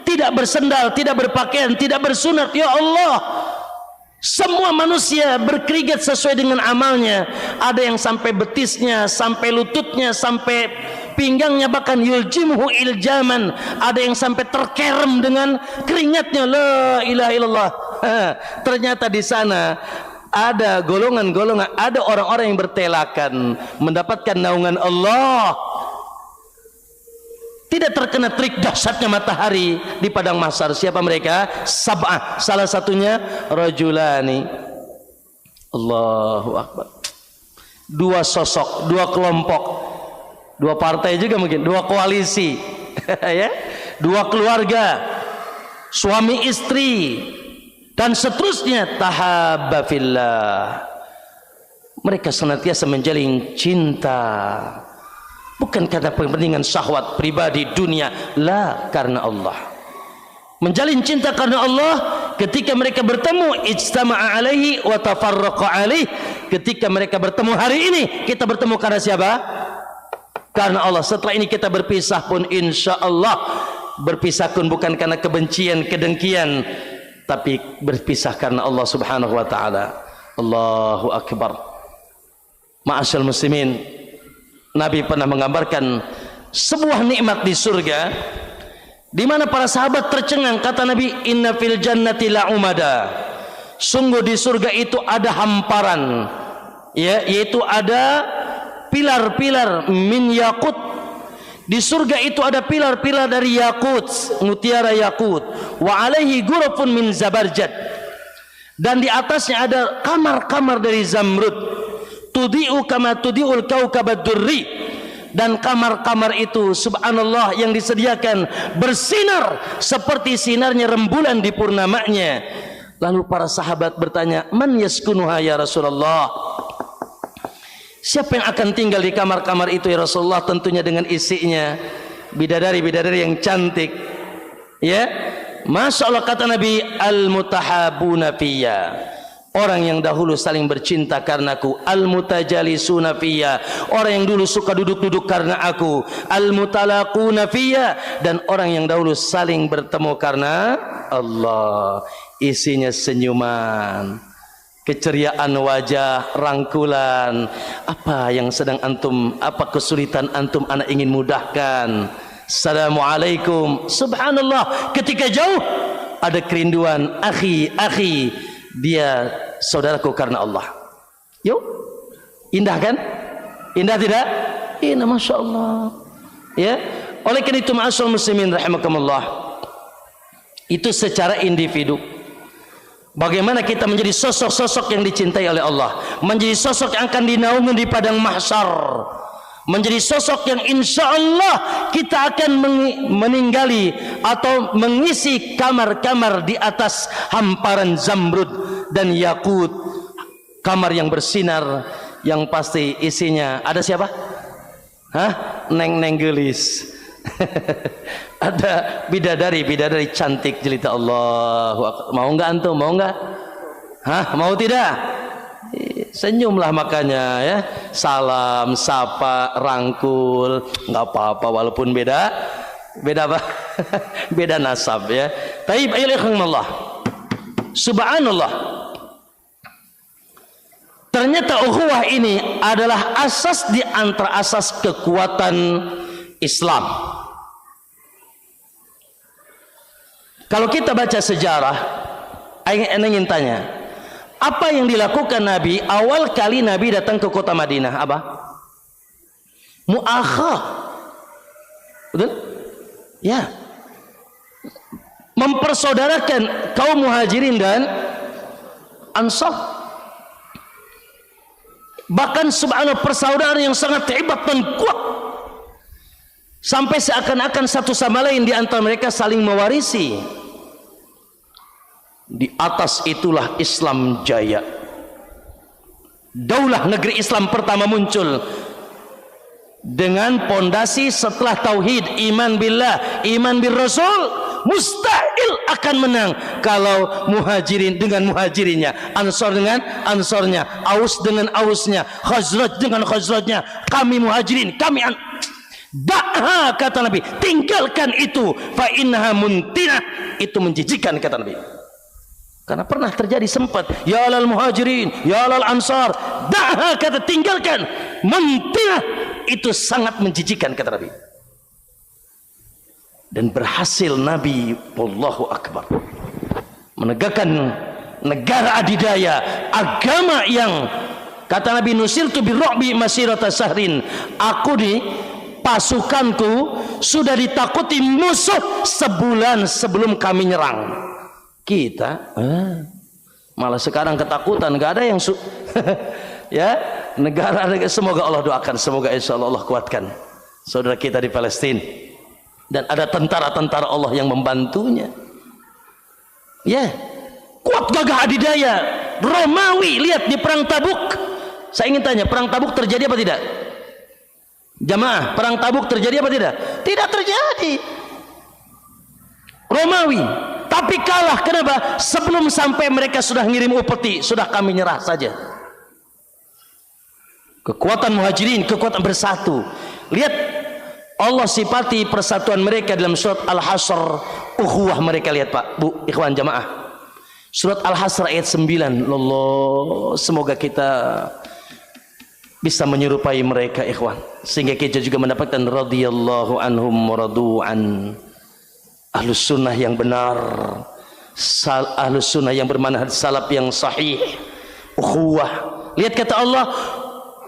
tidak bersendal, tidak berpakaian, tidak bersunat. Ya Allah, semua manusia berkeringat sesuai dengan amalnya. Ada yang sampai betisnya, sampai lututnya, sampai pinggangnya, bahkan yuljimhu iljaman. Ada yang sampai terkerem dengan keringatnya. La ilaha illallah. Ternyata di sana ada golongan-golongan, ada orang-orang yang bertelakan mendapatkan naungan Allah. tidak terkena trik dahsyatnya matahari di padang mahsyar. Siapa mereka? Sab'ah. Salah satunya rajulani. Allahu akbar. Dua sosok, dua kelompok, dua partai juga mungkin, dua koalisi, ya, dua keluarga, suami istri dan seterusnya. Tahabba fillah. Mereka senantiasa menjalin cinta, bukan karena kepentingan syahwat pribadi dunia, la, karena Allah. Menjalin cinta karena Allah. Ketika mereka bertemu, ijtama'a alaihi wa tafarraqa alaihi. Ketika mereka bertemu hari ini, kita bertemu karena siapa? Karena Allah. Setelah ini kita berpisah pun insya Allah berpisah pun bukan karena kebencian, kedengkian, tapi berpisah karena Allah subhanahu wa ta'ala. Allahu akbar. Ma'asyal muslimin, Nabi pernah menggambarkan sebuah nikmat di surga di mana para sahabat tercengang. Kata Nabi, inna fil jannati la'umada. Sungguh di surga itu ada hamparan, ya, yaitu ada pilar-pilar min yakut. Di surga itu ada pilar-pilar dari yakut, mutiara yakut. Wa alaihi ghurafun min zabarjad. Dan di atasnya ada kamar-kamar dari zamrud. Tudi'u kama tudi'ul kaukabad durri. Dan kamar-kamar itu subhanallah yang disediakan bersinar seperti sinarnya rembulan di purnamanya. Lalu para sahabat bertanya, man yaskunuha ya Rasulullah? Siapa yang akan tinggal di kamar-kamar itu ya Rasulullah? Tentunya dengan isinya bidadari-bidadari yang cantik, ya. Masya Allah, kata Nabi, al-mutahabuna fiyya. Orang yang dahulu saling bercinta karenaku. Al-mutajalisuna fiyya. Orang yang dulu suka duduk-duduk karena aku. Al-mutalaquna fiyya. Dan orang yang dahulu saling bertemu karena Allah. Isinya senyuman, keceriaan wajah, rangkulan. Apa yang sedang antum, apa kesulitan antum, anak ingin mudahkan. Assalamualaikum. Subhanallah, ketika jauh ada kerinduan. Akhi, dia saudaraku karena Allah. Yuk, indah kan? Indah tidak? Indah, masya Allah. Ya, oleh karena itu ma'asyal muslimin rahimakumullah, itu secara individu. Bagaimana kita menjadi sosok-sosok yang dicintai oleh Allah, menjadi sosok yang akan dinaungi di padang mahsyar, menjadi sosok yang insya Allah kita akan meninggali atau mengisi kamar-kamar di atas hamparan zamrud dan yakut, kamar yang bersinar, yang pasti isinya ada siapa? Hah? Neng gelis. Ada bidadari cantik jelita. Allah. Mau enggak antum? Mau enggak? Hah? Mau tidak? Senyumlah makanya, ya. Salam, sapa, rangkul, nggak apa-apa walaupun beda apa? Beda nasab, ya. Taib ilaikumullah. Subhanallah. Ternyata ukhuwah ini adalah asas di antara asas kekuatan Islam. Kalau kita baca sejarah, ingin tanya, apa yang dilakukan Nabi awal kali Nabi datang ke kota Madinah? Apa? Mu'akhah. Betul? Ya. Mempersaudarakan kaum muhajirin dan ansar. Bahkan subhanallah, persaudaraan yang sangat hebat dan kuat. Sampai seakan-akan satu sama lain di antara mereka saling mewarisi. Di atas itulah Islam jaya. Daulah negeri Islam pertama muncul dengan pondasi setelah tauhid, iman billah, iman bir Rasul. Mustahil akan menang kalau muhajirin dengan muhajirinya, ansor dengan ansornya, aus dengan ausnya, khazraj dengan khazrajnya. Kami muhajirin, kami da'ha, kata Nabi, tinggalkan itu, fa innaha muntinah, itu menjijikan, kata Nabi. Karena pernah terjadi sempat, ya lal muhajirin, ya lal ansar, da'ha, kata, tinggalkan, muntinah, itu sangat menjijikan, kata Nabi. Dan berhasil Nabi, wallahu akbar, menegakkan negara adidaya, agama yang kata Nabi, nusirtu birru'bi masirata syahrin, aku pasukanku sudah ditakuti musuh sebulan sebelum kami nyerang. Kita malah sekarang ketakutan, nggak ada yang ya, negara, semoga Allah doakan, semoga insya Allah kuatkan saudara kita di Palestina, dan ada tentara-tentara Allah yang membantunya. Ya, kuat gagah adidaya Romawi. Lihat di perang Tabuk. Saya ingin tanya, perang Tabuk terjadi apa tidak? Jamaah, perang Tabuk terjadi apa tidak? Tidak terjadi. Romawi, tapi kalah. Kenapa? Sebelum sampai mereka sudah ngirim upeti, sudah kami nyerah saja. Kekuatan muhajirin, kekuatan bersatu. Lihat Allah sifati persatuan mereka dalam surat Al-Hasr, ukhuwah mereka. Lihat Pak, Bu, ikhwan jamaah. Surat Al-Hasr ayat 9. Allah, semoga kita bisa menyerupai mereka ikhwan, sehingga kita juga mendapatkan radhiyallahu anhum wa radu'an. Ahlus sunnah yang benar, ahlus sunnah yang bermanhaj salaf yang sahih, ukhuwah. Lihat kata Allah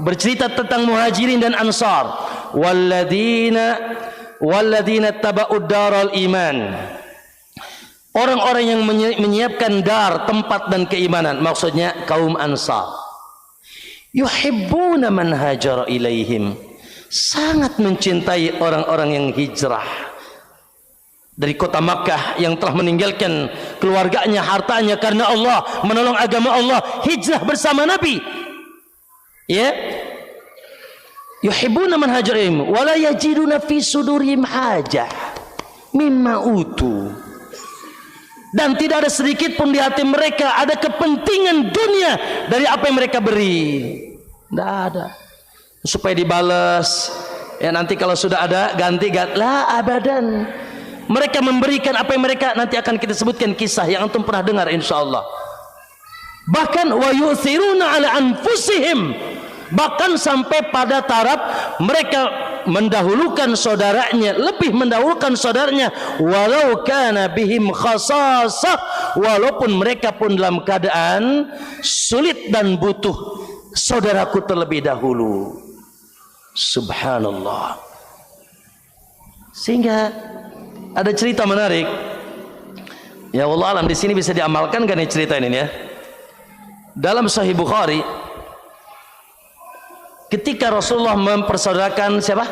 bercerita tentang muhajirin dan ansar, walladzina taba'ud daral iman, orang-orang yang menyiapkan dar, tempat dan keimanan, maksudnya kaum ansar. Yuhibbuna man hajara ilaihim, sangat mencintai orang-orang yang hijrah dari kota Makkah, yang telah meninggalkan keluarganya, hartanya karena Allah, menolong agama Allah, hijrah bersama Nabi. Ya, yuhibbuna man hajara ilaihim wala yajiduna fi sudurihim hajah mimma utu, dan tidak ada sedikit pun di hati mereka ada kepentingan dunia dari apa yang mereka beri. Tidak ada. Supaya dibalas, ya nanti kalau sudah ada ganti lah abadan. Mereka memberikan apa yang mereka, nanti akan kita sebutkan kisah yang antum pernah dengar insyaallah. Bahkan wa yu'thiruna ala anfusihim, bahkan sampai pada taraf mereka mendahulukan saudaranya, lebih mendahulukan saudaranya, walau kana bihim khasasah, walaupun mereka pun dalam keadaan sulit dan butuh, saudaraku terlebih dahulu. Subhanallah. Sehingga ada cerita menarik. Ya Allah alam, di sini bisa diamalkan kan cerita ini ya. Dalam Sahih Bukhari, ketika Rasulullah mempersaudarakan siapa?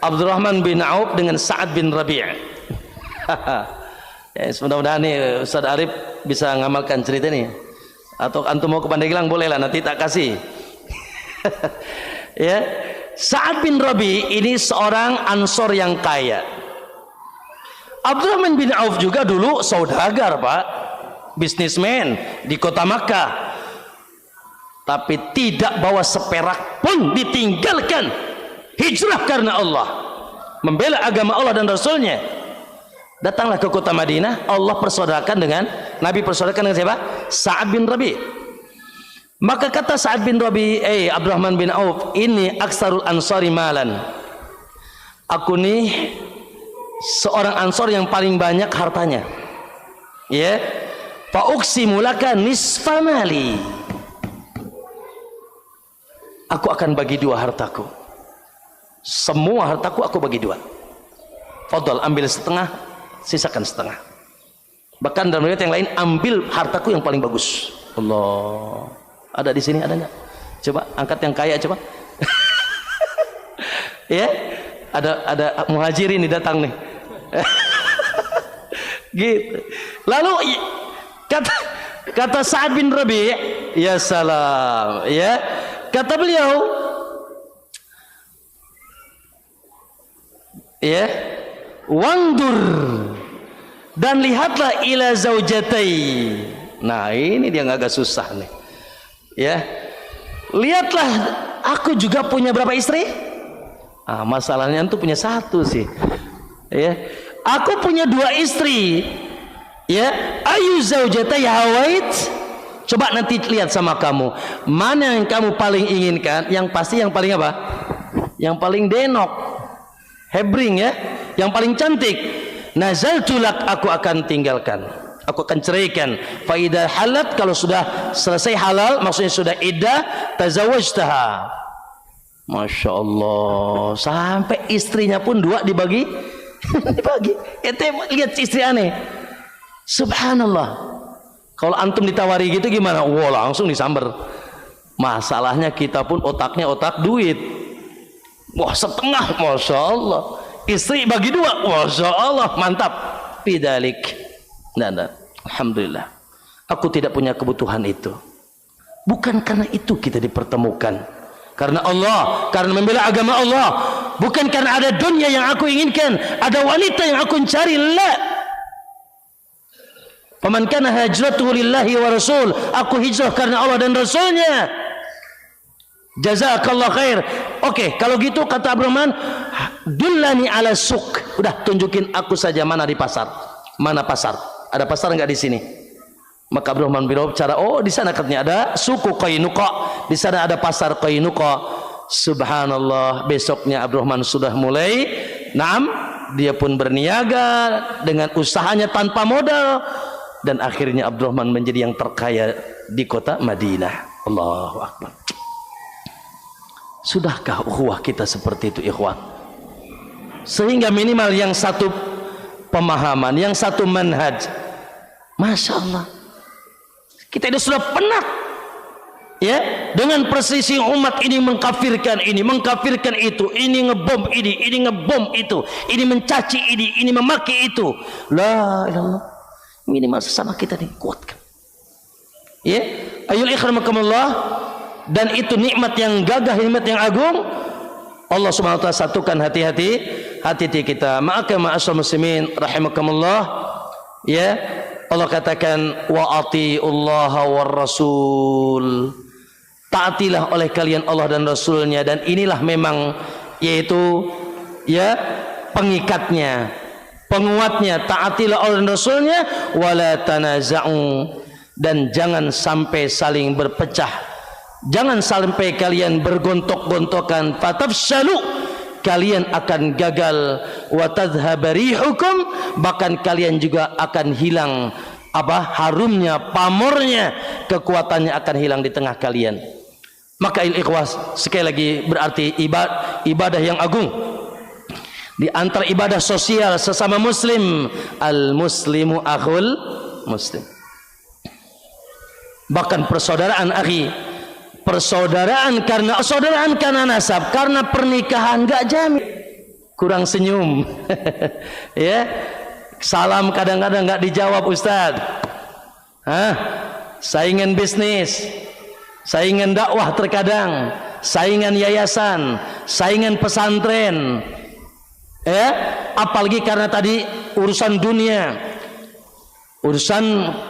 Abdurrahman bin Auf dengan Sa'ad bin Rabi'. Ya, mudah-mudahan nih Ustaz Arif bisa ngamalkan cerita ini. Atau antum mau ke Pandeglang bolehlah, nanti tak kasih. Ya, Sa'ad bin Rabi' ini seorang Ansor yang kaya. Abdurrahman bin Auf juga dulu saudagar Pak, bisnismen di kota Makkah. Tapi tidak bawa seperak pun ditinggalkan, hijrah karena Allah, membela agama Allah dan Rasulnya. Datanglah ke kota Madinah, Allah persaudarakan dengan Nabi, persaudarakan dengan siapa? Sa'ad bin Rabi'. Maka kata Sa'ad bin Rabi', Abdurrahman bin Auf, ini aksarul ansari malan, aku nih seorang ansor yang paling banyak hartanya. Ya, fa uqsimu laka nisfa mali, aku akan bagi dua hartaku. Semua hartaku aku bagi dua. Fadol, ambil setengah, sisakan setengah. Bahkan dalam riwayat yang lain, ambil hartaku yang paling bagus. Allah, ada di sini, ada nggak? Coba angkat yang kaya, coba. Ya, ada muhajirin ini datang nih. Gitu. Lalu kata Sa'ad bin Rabi', ya salam, ya. Kata beliau, ya, wangdur, dan lihatlah ila zaujatai. Nah ini dia agak susah nih, ya. Lihatlah, aku juga punya berapa istri? Masalahnya itu punya satu sih, ya. Aku punya dua istri, ya. Ayu zaujatai hawait. Coba nanti lihat sama kamu, mana yang kamu paling inginkan. Yang pasti yang paling apa? Yang paling denok, hebring, ya, yang paling cantik. Nazaltulak, aku akan tinggalkan, aku akan ceraikan. Faidah halat, kalau sudah selesai halal, maksudnya sudah iddah, tazawwajtaha, Masya Allah, sampai istrinya pun dua dibagi. Dibagi. Ente lihat istri aneh. Subhanallah. Kalau antum ditawari gitu gimana? Wah, langsung disamber. Masalahnya kita pun otaknya otak duit. Wah, setengah, Masya Allah. Istri bagi dua, Masya Allah, mantap. Bidalik. Nah, alhamdulillah. Aku tidak punya kebutuhan itu. Bukan karena itu kita dipertemukan. Karena Allah, karena membela agama Allah. Bukan karena ada dunia yang aku inginkan, ada wanita yang aku cari. La. Faman kana hajratuhu lillahi wa rasul. Aku hijrah karena Allah dan Rasulnya. Jazakallah khair. Oke, kalau gitu kata Abdurrahman, dullani ala suq. Udah, tunjukin aku saja mana di pasar. Mana pasar? Ada pasar enggak di sini? Maka Abdurrahman bin Auf cara, oh di sana katanya ada suku Qainuqa, di sana ada pasar Qainuqa. Subhanallah, besoknya Abdurrahman sudah mulai, dia pun berniaga dengan usahanya tanpa modal, dan akhirnya Abdurrahman menjadi yang terkaya di kota Madinah. Allahu Akbar. Sudahkah ukhuwah kita seperti itu, ikhwan? Sehingga minimal yang satu pemahaman, yang satu manhaj. Masya Allah. Kita ini sudah penat, ya, dengan persisi umat ini mengkafirkan ini, mengkafirkan itu, ini ngebom ini ngebom itu, ini mencaci ini memaki itu. La ilallah. Minimal sesama kita dikuatkan. Ya, ayul ikhramakamallah. Dan itu nikmat yang gagah, nikmat yang agung. Allah Subhanahu wa taala satukan hati kita. Maka ma'asyiral muslimin rahimakumullah, ya. Allah katakan wa atiullaha war rasul. Taatilah oleh kalian Allah dan Rasulnya, dan inilah memang yaitu ya pengikatnya, penguatnya. Taatilah Allah dan Rasulnya, wala tanaza'u, dan jangan sampai saling berpecah. Jangan sampai kalian bergontok-gontokan, fatafshalu, kalian akan gagal, wa tadhhaba rihukum, bahkan kalian juga akan hilang harumnya, pamornya, kekuatannya akan hilang di tengah kalian. Maka ikhwas, sekali lagi berarti ibadah yang agung. Di antara ibadah sosial sesama muslim, al muslimu akhul muslim. Bahkan persaudaraan akhi, persaudaraan karena nasab, karena pernikahan enggak jamin. Kurang senyum. Ya. Salam kadang-kadang enggak dijawab, Ustaz. Saingan bisnis, saingan dakwah terkadang, saingan yayasan, saingan pesantren. Ya, apalagi karena tadi urusan dunia, urusan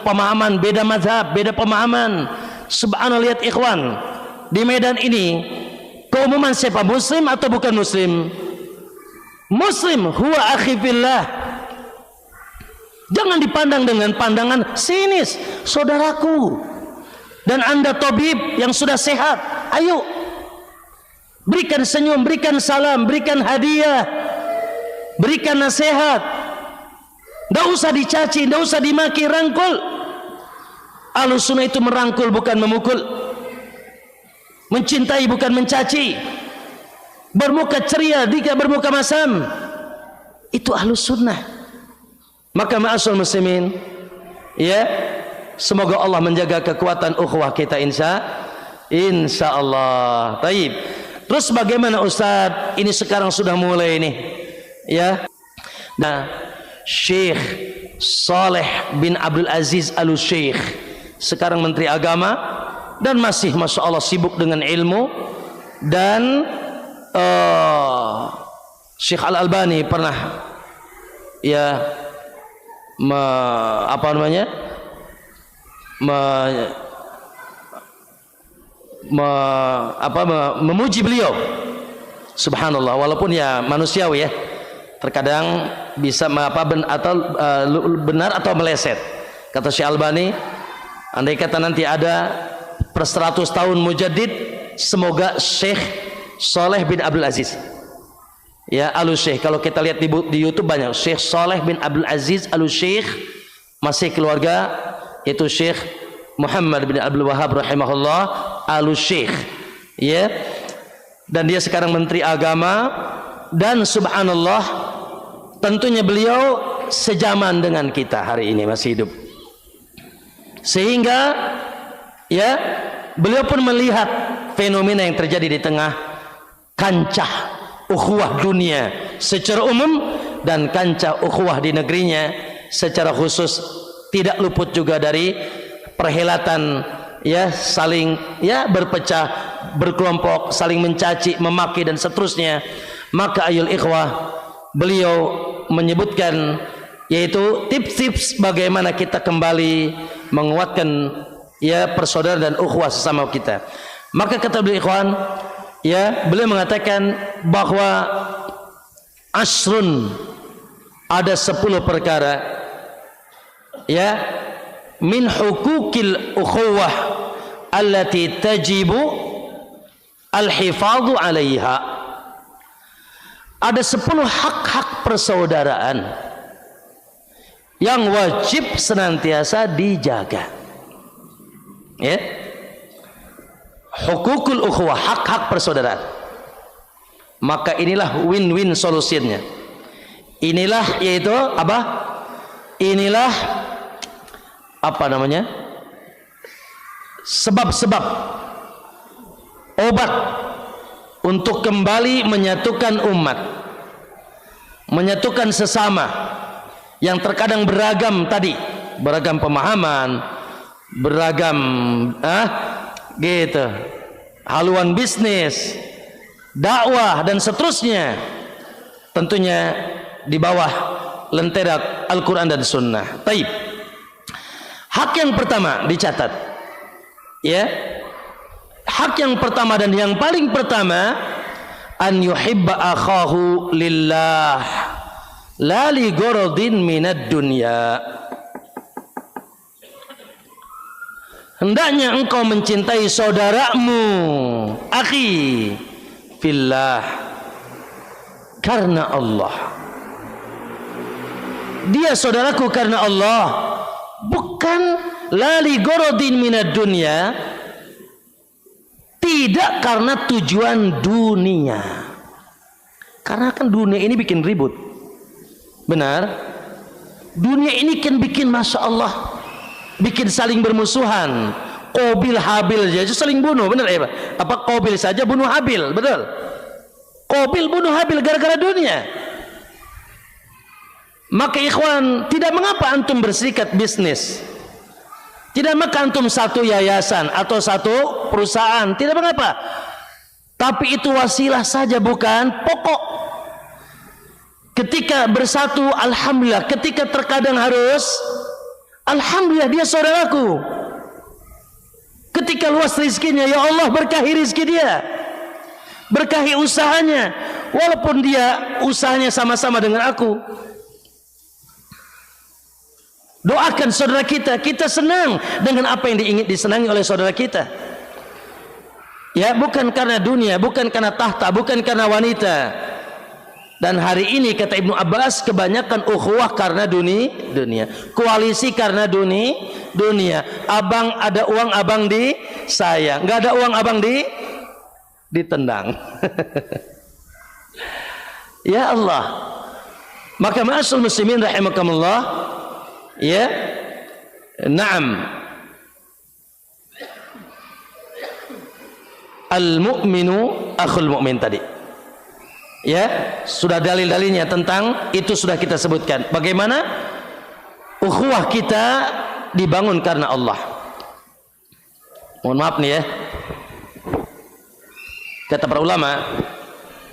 pemahaman, beda mazhab, beda pemahaman. Subhanallah, lihat ikhwan, di medan ini keumuman siapa, muslim atau bukan muslim? Muslim, huwa akhi fillah. Jangan dipandang dengan pandangan sinis, saudaraku. Dan anda tabib yang sudah sehat, ayo berikan senyum, berikan salam, berikan hadiah, berikan nasihat. Tidak usah dicaci, tidak usah dimaki, rangkul. Ahlus sunnah itu merangkul bukan memukul, mencintai bukan mencaci, bermuka ceria tidak bermuka masam. Itu ahlus sunnah. Maka ma'asyiral muslimin, ya, semoga Allah menjaga kekuatan ukhuwah kita insya Allah. Taib. Terus bagaimana Ustaz? Ini sekarang sudah mulai nih, ya. Nah, Syekh Saleh bin Abdul Aziz Al-Syekh sekarang Menteri Agama, dan masih Masya Allah sibuk dengan ilmu. Dan Syekh Al-Albani pernah ya memuji beliau. Subhanallah, walaupun ya manusiawi ya, terkadang bisa benar atau meleset. Kata Syekh Albani, andai kata nanti ada per 100 tahun mujaddid, semoga Syekh Saleh bin Abdul Aziz, ya, Al-Syekh, kalau kita lihat di YouTube banyak Syekh Saleh bin Abdul Aziz Al-Syekh, masih keluarga, itu Syekh Muhammad bin Abdul Wahab rahimahullah Al-Syekh, ya. dan dia sekarang Menteri Agama, dan subhanallah tentunya beliau sejaman dengan kita hari ini, masih hidup, sehingga ya beliau pun melihat fenomena yang terjadi di tengah kancah ukhuwah dunia secara umum dan kancah ukhuwah di negerinya secara khusus, tidak luput juga dari perhelatan ya saling ya berpecah, berkelompok, saling mencaci, memaki dan seterusnya. Maka ayul ikhwah, beliau menyebutkan yaitu tips-tips bagaimana kita kembali menguatkan ya persaudaraan dan ukhuwah sesama kita. Maka kata beliau ikhwan, ya beliau mengatakan bahwa asrun, ada 10 perkara ya min hukukil ukhuwah allati tajibu al-hifadhu 'alaiha. Ada 10 hak-hak persaudaraan yang wajib senantiasa dijaga. Ya. Hukukul ukhuwah, hak-hak persaudaraan. Maka inilah win-win solusinya. Inilah yaitu apa? Inilah apa namanya? Sebab-sebab obat untuk kembali menyatukan umat, menyatukan sesama yang terkadang beragam tadi, beragam pemahaman, beragam gitu, haluan bisnis, dakwah dan seterusnya, tentunya di bawah lentera Al-Quran dan Sunnah. Taib. Hak yang pertama dicatat, ya. Hak yang pertama dan yang paling pertama, an yuhibba akhahu lillah la li gharadin minad dunya. Hendaknya engkau mencintai saudaramu, akhi, fillah, karena Allah. Dia saudaraku karena Allah, bukan la li gharadin minad dunya, tidak karena tujuan dunia. Karena kan dunia ini bikin ribut. Benar? Dunia ini kan bikin masya Allah, bikin saling bermusuhan. Qabil Habil aja saling bunuh, benar ya Pak? Apa Qabil saja bunuh Habil, betul? Qabil bunuh Habil gara-gara dunia. Maka ikhwan, tidak mengapa antum berserikat bisnis, tidak maka antum satu yayasan atau satu perusahaan, tidak mengapa. Tapi itu wasilah saja, bukan pokok. Ketika bersatu, alhamdulillah. Ketika terkadang harus, alhamdulillah dia saudaraku. Ketika luas rizkinya, ya Allah berkahi rizki dia, berkahi usahanya, walaupun dia usahanya sama-sama dengan aku. Doakan saudara kita, kita senang dengan apa yang disenangi oleh saudara kita. Ya, bukan karena dunia, bukan karena tahta, bukan karena wanita. Dan hari ini kata Ibnu Abbas, kebanyakan ukhuwah karena dunia, koalisi karena dunia. Abang ada uang, abang disayang. Nggak ada uang, abang ditendang. Ya Allah. Maka ma'asyarul muslimin rahimakumullah, ya, na'am, al-mu'minu akhul mu'min tadi, ya, sudah dalil-dalilnya tentang itu sudah kita sebutkan. Bagaimana ukhuwah kita dibangun karena Allah. Mohon maaf nih ya, kata para ulama,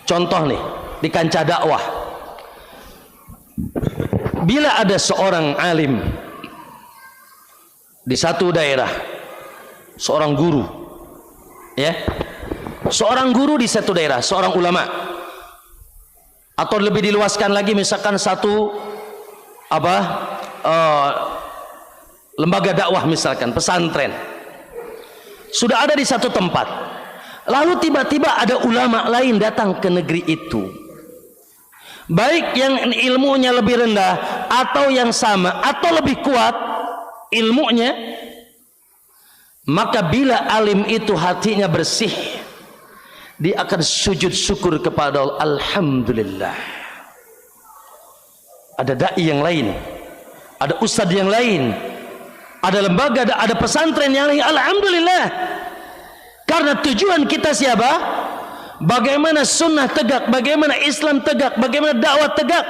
contoh nih di kancah dakwah, bila ada seorang alim di satu daerah, seorang guru, ya, seorang guru di satu daerah, seorang ulama, atau lebih diluaskan lagi, misalkan satu lembaga dakwah, misalkan pesantren, sudah ada di satu tempat, lalu tiba-tiba ada ulama lain datang ke negeri itu, baik yang ilmunya lebih rendah atau yang sama atau lebih kuat ilmunya, maka bila alim itu hatinya bersih dia akan sujud syukur kepada Allah. Alhamdulillah. Ada dai yang lain, ada ustadz yang lain, ada lembaga, ada pesantren yang lain. Alhamdulillah. Karena tujuan kita siapa? Bagaimana sunnah tegak, bagaimana Islam tegak, bagaimana dakwah tegak.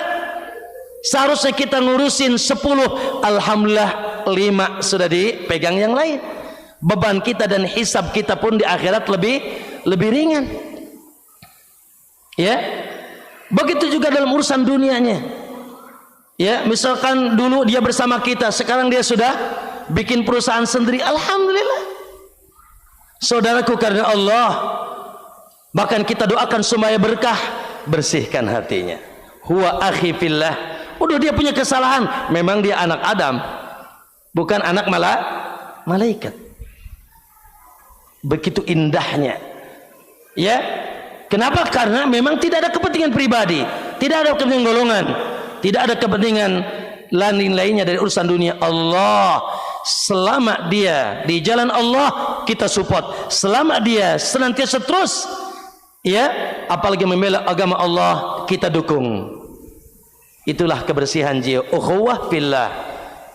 Seharusnya kita ngurusin 10, alhamdulillah 5 sudah dipegang yang lain. Beban kita dan hisab kita pun di akhirat lebih ringan. Ya. Begitu juga dalam urusan dunianya. Ya, misalkan dulu dia bersama kita, sekarang dia sudah bikin perusahaan sendiri. Alhamdulillah. Saudaraku karena Allah, bahkan kita doakan supaya berkah, bersihkan hatinya. Huwa akhi fillah. Udah dia punya kesalahan, memang dia anak Adam, bukan anak malaikat. Begitu indahnya. Ya. Kenapa? Karena memang tidak ada kepentingan pribadi, tidak ada kepentingan golongan, tidak ada kepentingan lain-lainnya dari urusan dunia. Allah, selama dia di jalan Allah, kita support. Selama dia senantiasa terus, ya, apalagi membela agama Allah, kita dukung. Itulah kebersihan jiwa, ukhuwah fillah.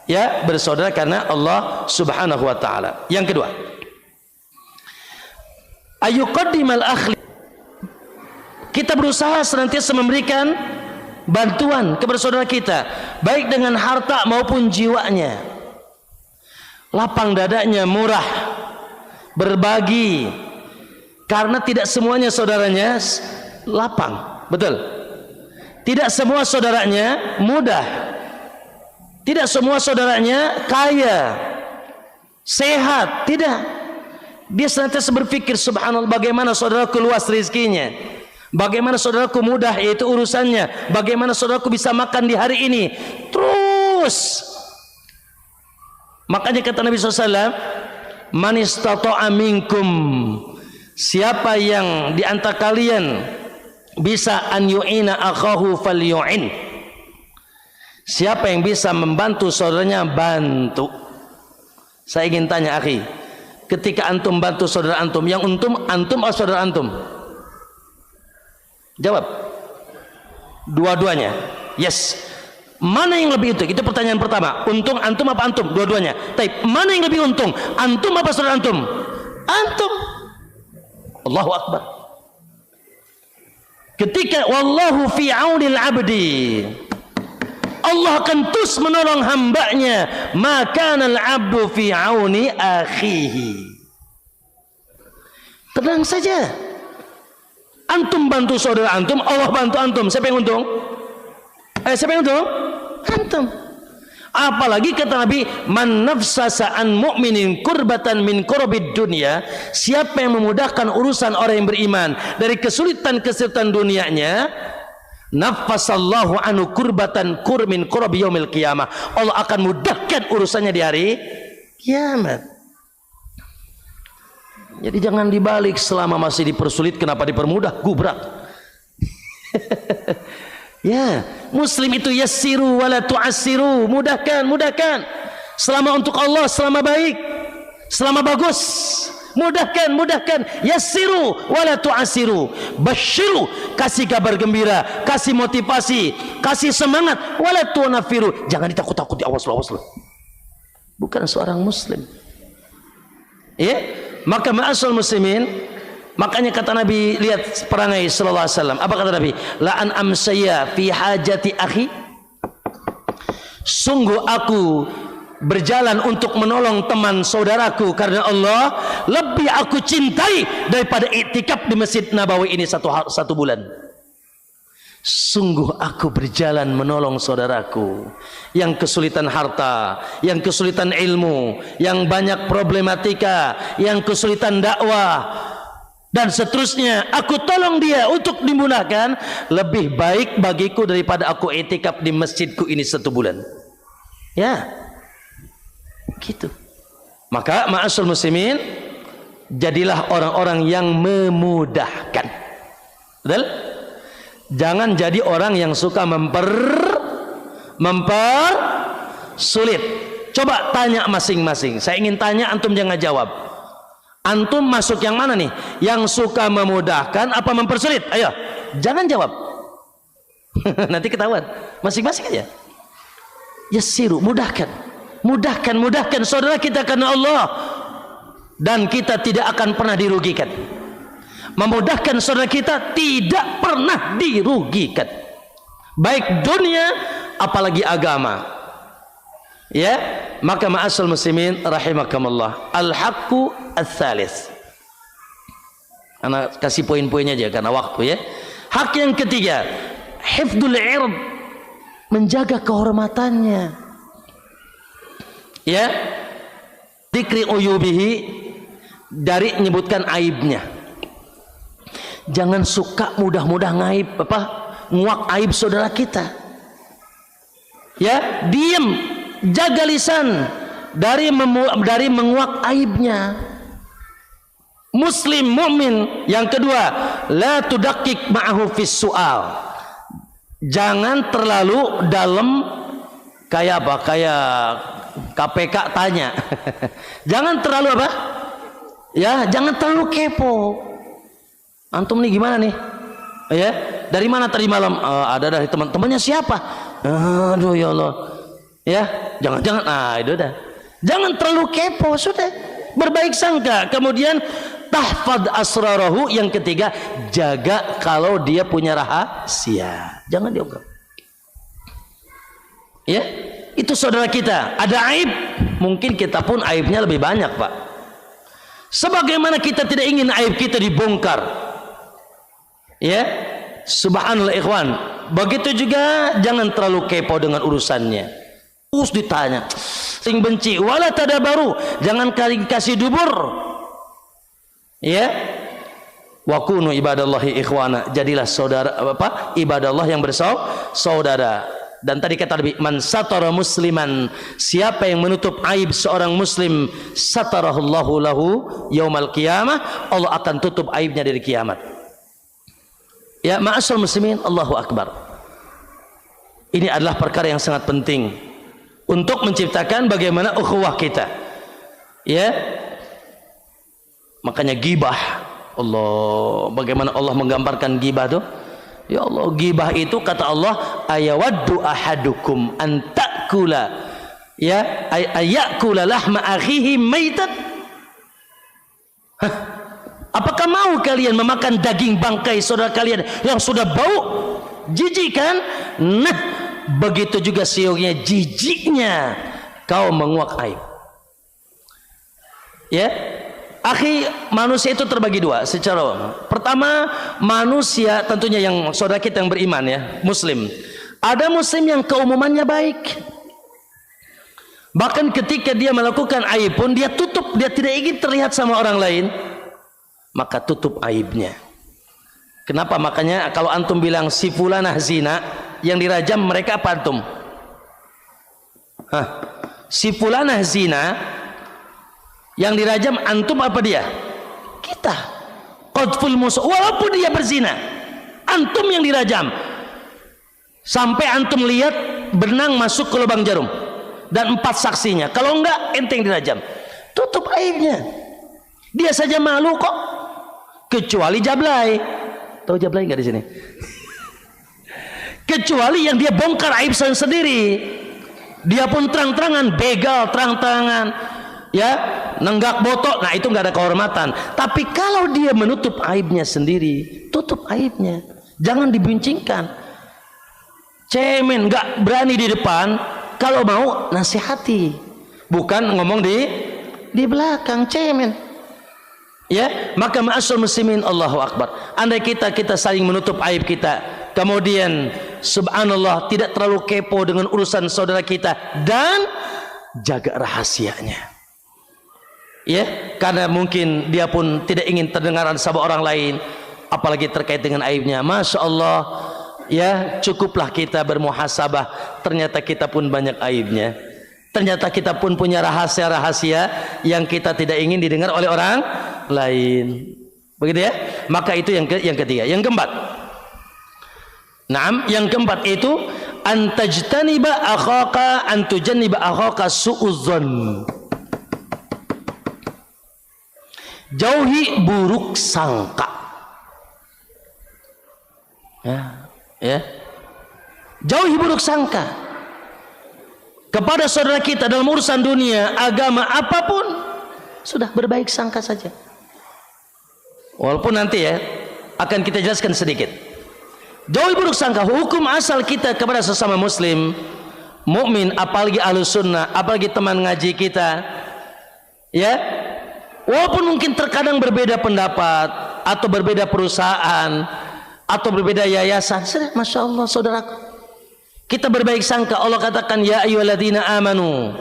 Ya, bersaudara karena Allah Subhanahu wa taala. Yang kedua, ayuqaddimal akhli. Kita berusaha senantiasa memberikan bantuan kepada saudara kita, baik dengan harta maupun jiwanya. Lapang dadanya, murah, berbagi. Karena tidak semuanya saudaranya lapang, betul? Tidak semua saudaranya mudah. Tidak semua saudaranya kaya, sehat, tidak. Dia senantiasa berpikir, subhanallah, bagaimana saudaraku luas rezekinya, bagaimana saudaraku mudah yaitu urusannya, bagaimana saudaraku bisa makan di hari ini. Terus. Makanya kata Nabi SAW, man istata'a minkum, siapa yang di antara kalian bisa an yu'ina akhahu falyu'in, siapa yang bisa membantu saudaranya, bantu. Saya ingin tanya akhi, ketika antum bantu saudara antum, yang untung antum atau saudara antum? Jawab. Dua-duanya. Yes. Mana yang lebih untung? Itu pertanyaan pertama. Untung antum apa antum? Dua-duanya. Tapi mana yang lebih untung? Antum apa saudara antum? Antum. Allahu Akbar. Ketika wallahu fi aunil abdi, Allah akan terus menolong hambanya. Maka al abdu fi auni akhihi. Tenang saja. Antum bantu saudara antum, Allah bantu antum. Siapa yang untung? Siapa yang untung? Antum. Apalagi kata Nabi, man nafsasa an mu'minin kurbatan min kurabid dunya, siapa yang memudahkan urusan orang yang beriman dari kesulitan-kesulitan dunianya, nafasallahu anu kurbatan kurmin kurabi yaumil qiyamah, Allah akan mudahkan urusannya di hari kiamat. Jadi jangan dibalik, selama masih dipersulit kenapa dipermudah? Gubrak. Ya, muslim itu yassiru wala tu'assiru, mudahkan, mudahkan. Selama untuk Allah, selama baik, selama bagus, mudahkan, mudahkan. Yassiru wala tu'assiru, basyiru, kasih kabar gembira, kasih motivasi, kasih semangat, wala tunafiru, jangan ditakut-takuti, awas lo, awas lo. Bukan seorang muslim. Ya, maka ma'asal muslimin, makanya kata Nabi, lihat perangai sallallahu alaihi wasallam. Apa kata Nabi? La an amsaya fi hajati akhi. Sungguh aku berjalan untuk menolong teman saudaraku karena Allah, lebih aku cintai daripada iktikaf di Masjid Nabawi ini satu bulan. Sungguh aku berjalan menolong saudaraku yang kesulitan harta, yang kesulitan ilmu, yang banyak problematika, yang kesulitan dakwah dan seterusnya, aku tolong dia untuk dimudahkan, lebih baik bagiku daripada aku i'tikaf di masjidku ini 1 bulan. Ya, gitu. Maka ma'asyul muslimin, jadilah orang-orang yang memudahkan. Betul? Jangan jadi orang yang suka mempersulit. Coba tanya masing-masing. Saya ingin tanya, antum jangan jawab. Antum masuk yang mana nih? Yang suka memudahkan apa mempersulit? Ayo, jangan jawab. Nanti ketahuan. Masing-masing aja. Yassiru, mudahkan. Mudahkan saudara kita karena Allah. Dan kita tidak akan pernah dirugikan. Memudahkan saudara kita tidak pernah dirugikan. Baik dunia apalagi agama. Ya, maka ma'asal muslimin rahimakumullah. Al-haqqu ats-tsalits. Ana kasih poin-poinnya aja karena waktu ya. Hak yang ketiga, hifdzul 'ird, menjaga kehormatannya. Ya. Dzikri uyubihi, dari menyebutkan aibnya. Jangan suka mudah-mudah nguak aib saudara kita. Ya, diam, jaga lisan dari menguak aibnya. Muslim mukmin yang kedua, la tudakkik ma'ahu fis su'al. Jangan terlalu dalam kayak apa? Kayak KPK tanya. Jangan terlalu apa? Ya, jangan terlalu kepo. Antum nih gimana nih? Ya, dari mana tadi malam? Ada dari teman-temannya siapa? Aduh ya Allah. Ya, jangan. Itu dah. Jangan terlalu kepo, sudah. Berbaik sangka. Kemudian tahfad asrarahu, yang ketiga, jaga kalau dia punya rahasia. Jangan diungkap. Ya, itu saudara kita. Ada aib, mungkin kita pun aibnya lebih banyak, Pak. Sebagaimana kita tidak ingin aib kita dibongkar. Ya, subhanallah ikhwan. Begitu juga jangan terlalu kepo dengan urusannya. Terus ditanya, sing benci, wala tadabaru, jangan kasih dubur. Ya, wa kunu ibadallahi ikhwana, jadilah saudara ibadallah yang bersaudara. Dan tadi kata Nabi, man satara musliman, siapa yang menutup aib seorang muslim, satarahullahu lahu yaumal qiyamah, Allah akan tutup aibnya dari kiamat. Ya, ma'asyiral muslimin, Allahu akbar. Ini adalah perkara yang sangat penting untuk menciptakan bagaimana ukhuwah kita. Ya. Makanya gibah. Allah, bagaimana Allah menggambarkan gibah tuh? Ya Allah, gibah itu kata Allah, ayawaddu ahadukum an ta'kula ya ayakula lahma akhihi maitan. Apakah mau kalian memakan daging bangkai saudara kalian yang sudah bau? Jijik kan? Nah, begitu juga siungnya, jijiknya kau menguak aib. Ya, akhi, manusia itu terbagi dua secara umum. Pertama, manusia tentunya yang saudara kita yang beriman ya, muslim. Ada muslim yang keumumannya baik. Bahkan ketika dia melakukan aib pun dia tutup, dia tidak ingin terlihat sama orang lain. Maka tutup aibnya. Kenapa? Makanya kalau antum bilang si fulanah zina, yang dirajam mereka apa antum? Si fulanah zina, yang dirajam antum apa dia? Kita. Qadful musuh, walaupun dia berzina, antum yang dirajam. Sampai antum lihat benang masuk ke lubang jarum dan 4 saksinya. Kalau enggak, ente yang dirajam. Tutup aibnya. Dia saja malu kok. Kecuali Jablay. Tahu Jablay nggak di sini? Kecuali yang dia bongkar aib sendiri. Dia pun terang-terangan begal, terang-terangan, ya, nenggak botok. Nah, itu nggak ada kehormatan. Tapi kalau dia menutup aibnya sendiri, tutup aibnya. Jangan dibincingkan. Cemen, nggak berani di depan. Kalau mau nasihati, bukan ngomong di belakang, cemen. Ya, maka ma'asyiral muslimin, Allahu akbar. Andai kita saling menutup aib kita, kemudian subhanallah tidak terlalu kepo dengan urusan saudara kita dan jaga rahasianya. Ya, karena mungkin dia pun tidak ingin terdengaran sama orang lain, apalagi terkait dengan aibnya. Masya Allah, ya, cukuplah kita bermuhasabah. Ternyata kita pun banyak aibnya. Ternyata kita pun punya rahasia-rahasia yang kita tidak ingin didengar oleh orang lain. Begitu ya? Maka itu yang ketiga. Yang keempat. Naam, yang keempat itu antajtaniba akhaka antujanniba akhaka su'udzon. Jauhi buruk sangka. Ya. Jauhi buruk sangka kepada saudara kita dalam urusan dunia, agama, apapun. Sudah, berbaik sangka saja. Walaupun nanti ya akan kita jelaskan sedikit. Jauhi buruk sangka. Hukum asal kita kepada sesama muslim, mukmin, apalagi ahlus sunnah, apalagi teman ngaji kita, ya, walaupun mungkin terkadang berbeda pendapat atau berbeda perusahaan atau berbeda yayasan, masya Allah saudaraku, kita berbaik sangka. Allah katakan, ya ayyuhalladzina amanu,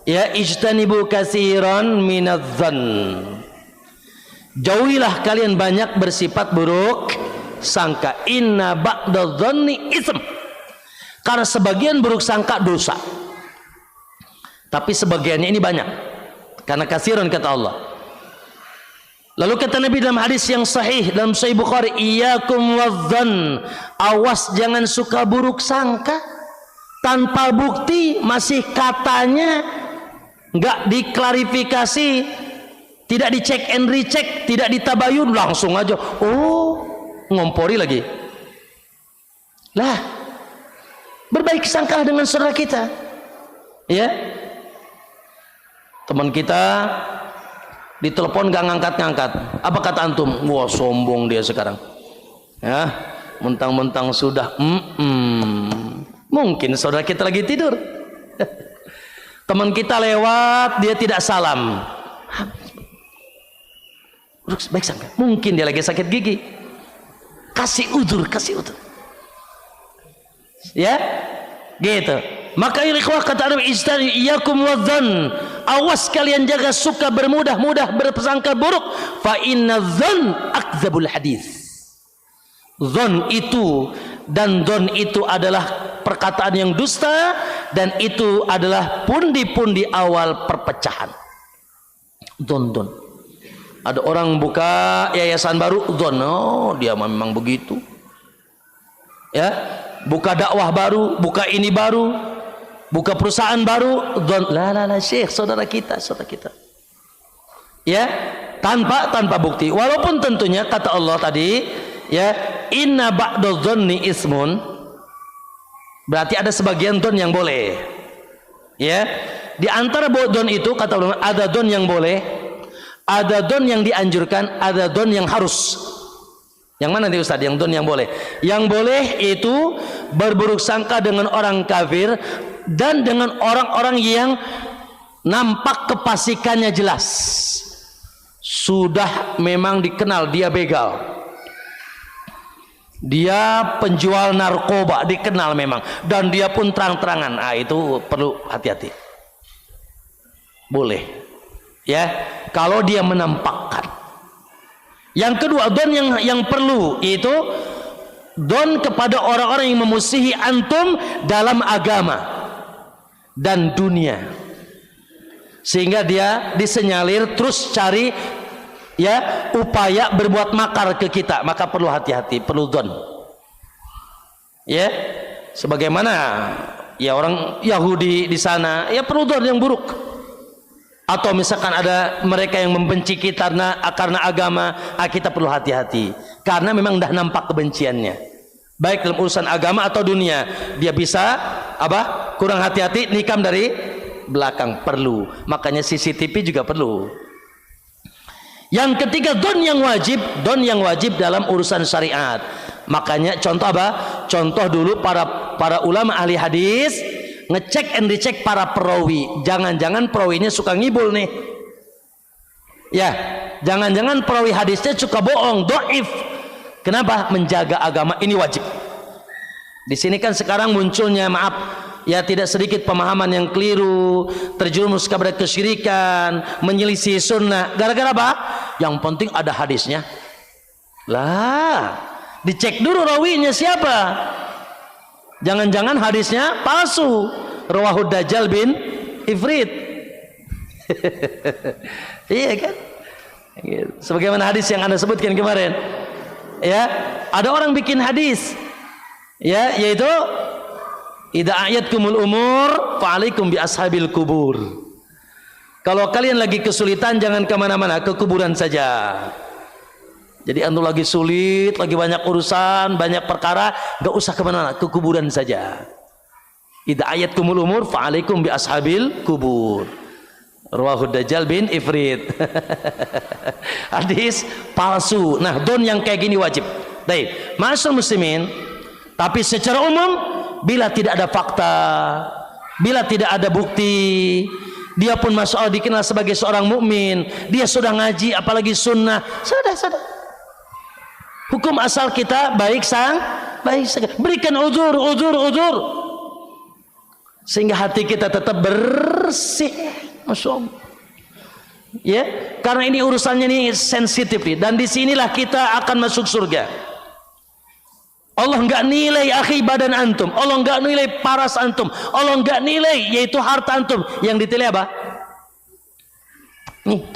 ya ijtanibu katsiran minadz-dzann. Jauhilah kalian banyak bersifat buruk sangka. Inna ba'dadz-dzanni itsm. Karena sebagian buruk sangka dosa, tapi sebagiannya ini banyak. Karena katsiran kata Allah. Lalu kata Nabi dalam hadis yang sahih dalam Sahih Bukhari, iyyakum wadz-dzann, awas jangan suka buruk sangka tanpa bukti, masih katanya, nggak diklarifikasi, tidak dicek and recheck, tidak ditabayun, langsung aja ngompori lagi. Lah, berbaik sangka dengan saudara kita, ya. Teman kita ditelepon gak ngangkat-ngangkat, apa kata antum? Wah, sombong dia sekarang, ya, mentang-mentang sudah mungkin saudara kita lagi tidur. Teman kita lewat, dia tidak salam, baik sangka, mungkin dia lagi sakit gigi, kasih udzur, ya, gitu. Maka ikhwah kata Nabi, iyyakum wadz-dzann, awas kalian jaga suka bermudah-mudah berprasangka buruk. Fa inna dzann akdzabul hadis. Dzan itu dan dzan itu adalah perkataan yang dusta, dan itu adalah pundi-pundi awal perpecahan. Dzan. Ada orang buka yayasan baru, dzan, dia memang begitu. Ya, buka dakwah baru, buka ini baru, buka perusahaan baru, la syekh, saudara kita, ya, tanpa bukti. Walaupun tentunya kata Allah tadi, ya, inna ba'dadz-dzanni ismun, berarti ada sebagian don yang boleh, ya. Di antara don itu kata ulama, ada don yang boleh, ada don yang dianjurkan, ada don yang harus. Yang mana nih Ustaz? Yang don yang boleh. Yang boleh itu berburuk sangka dengan orang kafir dan dengan orang-orang yang nampak kefasikannya jelas. Sudah memang dikenal dia begal, dia penjual narkoba, dikenal memang, dan dia pun terang-terangan. Itu perlu hati-hati. Boleh, ya, kalau dia menampakkan. Yang kedua, don yang perlu itu don kepada orang-orang yang memusuhi antum dalam agama dan dunia, sehingga dia disenyalir terus cari, ya, upaya berbuat makar ke kita. Maka perlu hati-hati, perlu don, ya. Sebagaimana ya orang Yahudi di sana, ya perlu don yang buruk. Atau misalkan ada mereka yang membenci kita karena agama, kita perlu hati-hati, karena memang dah nampak kebenciannya, baik dalam urusan agama atau dunia. Dia bisa kurang hati-hati, nikam dari belakang, perlu. Makanya CCTV juga perlu. Yang ketiga, don yang wajib dalam urusan syariat. Makanya contoh contoh dulu para ulama ahli hadis ngecek and recheck para perawi. Jangan-jangan perawinya suka ngibul nih, ya, jangan-jangan perawi hadisnya suka bohong, dhaif. Kenapa? Menjaga agama ini wajib. Di sini kan sekarang munculnya, maaf ya, tidak sedikit pemahaman yang keliru, terjerumus kepada kesyirikan, menyelisih sunnah. Gara-gara apa? Yang penting ada hadisnya. Lah, dicek dulu rawinya siapa. Jangan-jangan hadisnya palsu, rawahud Dajjal bin Ifrit. Iya kan? Sebagaimana hadis yang Anda sebutkan kemarin, ya, ada orang bikin hadis, ya, yaitu idza ayatkumul umur fa'alaikum bi ashabil kubur. Kalau kalian lagi kesulitan jangan kemana-mana, ke kuburan saja. Jadi antum lagi sulit, lagi banyak urusan, banyak perkara, gak usah kemana-mana, ke kuburan saja. Idza ayatkumul umur fa'alaikum bi ashabil kubur. Rawahu Dajjal bin Ifrit. Hadis palsu. Nah, don yang kayak gini wajib. Baik, ma'asyiral muslimin, tapi secara umum bila tidak ada fakta, bila tidak ada bukti, dia pun masya Allah dikenal sebagai seorang mukmin, dia sudah ngaji apalagi sunnah, sudah. Hukum asal kita baik baik saja. Berikan uzur sehingga hati kita tetap bersih, masya Allah. Ya, karena ini urusannya ini sensitif nih, dan disinilah kita akan masuk surga. Allah enggak nilai akhi badan antum, Allah enggak nilai paras antum, Allah enggak nilai yaitu harta antum. Yang ditilai apa? Nih,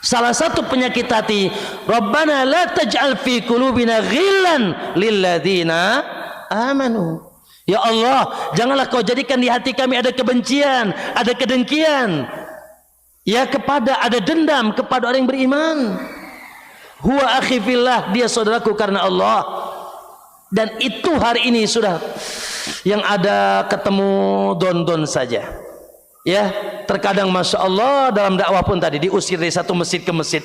salah satu penyakit hati, Rabbana la taj'al fi qulubina ghillan lilladzina amanu. Ya Allah, janganlah kau jadikan di hati kami ada kebencian, ada kedengkian, ya kepada, ada dendam kepada orang yang beriman. Huwa akhi fillah, dia saudaraku karena Allah. Dan itu hari ini sudah yang ada ketemu don-don saja. Ya, terkadang masya Allah dalam dakwah pun tadi diusir dari satu masjid ke masjid.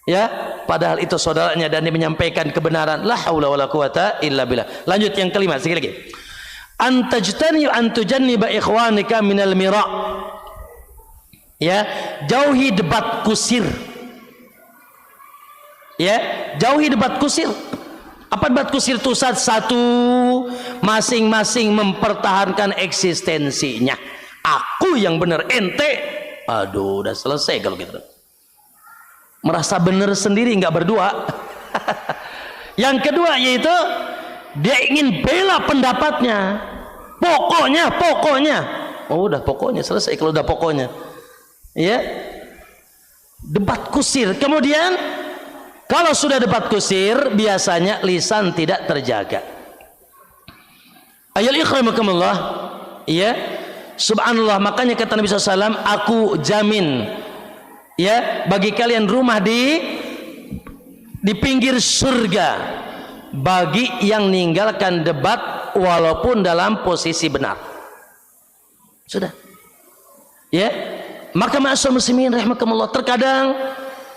Ya, padahal itu saudaranya dan dia menyampaikan kebenaran. La haula wala quwata illa billah. Lanjut yang kelima sekali lagi. Antajtani antujanniba ikhwanika minal mira'. Ya, jauhi debat kusir. Ya, jauhi debat kusir. Apa debat kusir itu? Satu, masing-masing mempertahankan eksistensinya. Aku yang benar, ente. Aduh, udah selesai kalau gitu. Merasa benar sendiri, nggak berdua. Yang kedua yaitu dia ingin bela pendapatnya. Pokoknya. Oh, udah pokoknya selesai kalau udah pokoknya. Ya, debat kusir. Kemudian kalau sudah debat kusir, biasanya lisan tidak terjaga. Ayol ikhramukumullah, ya, subhanallah. Makanya kata Nabi SAW, aku jamin, ya, bagi kalian rumah di pinggir surga, bagi yang meninggalkan debat walaupun dalam posisi benar. Sudah, ya. Maka ma'asyiral muslimin rahimakumullah, terkadang,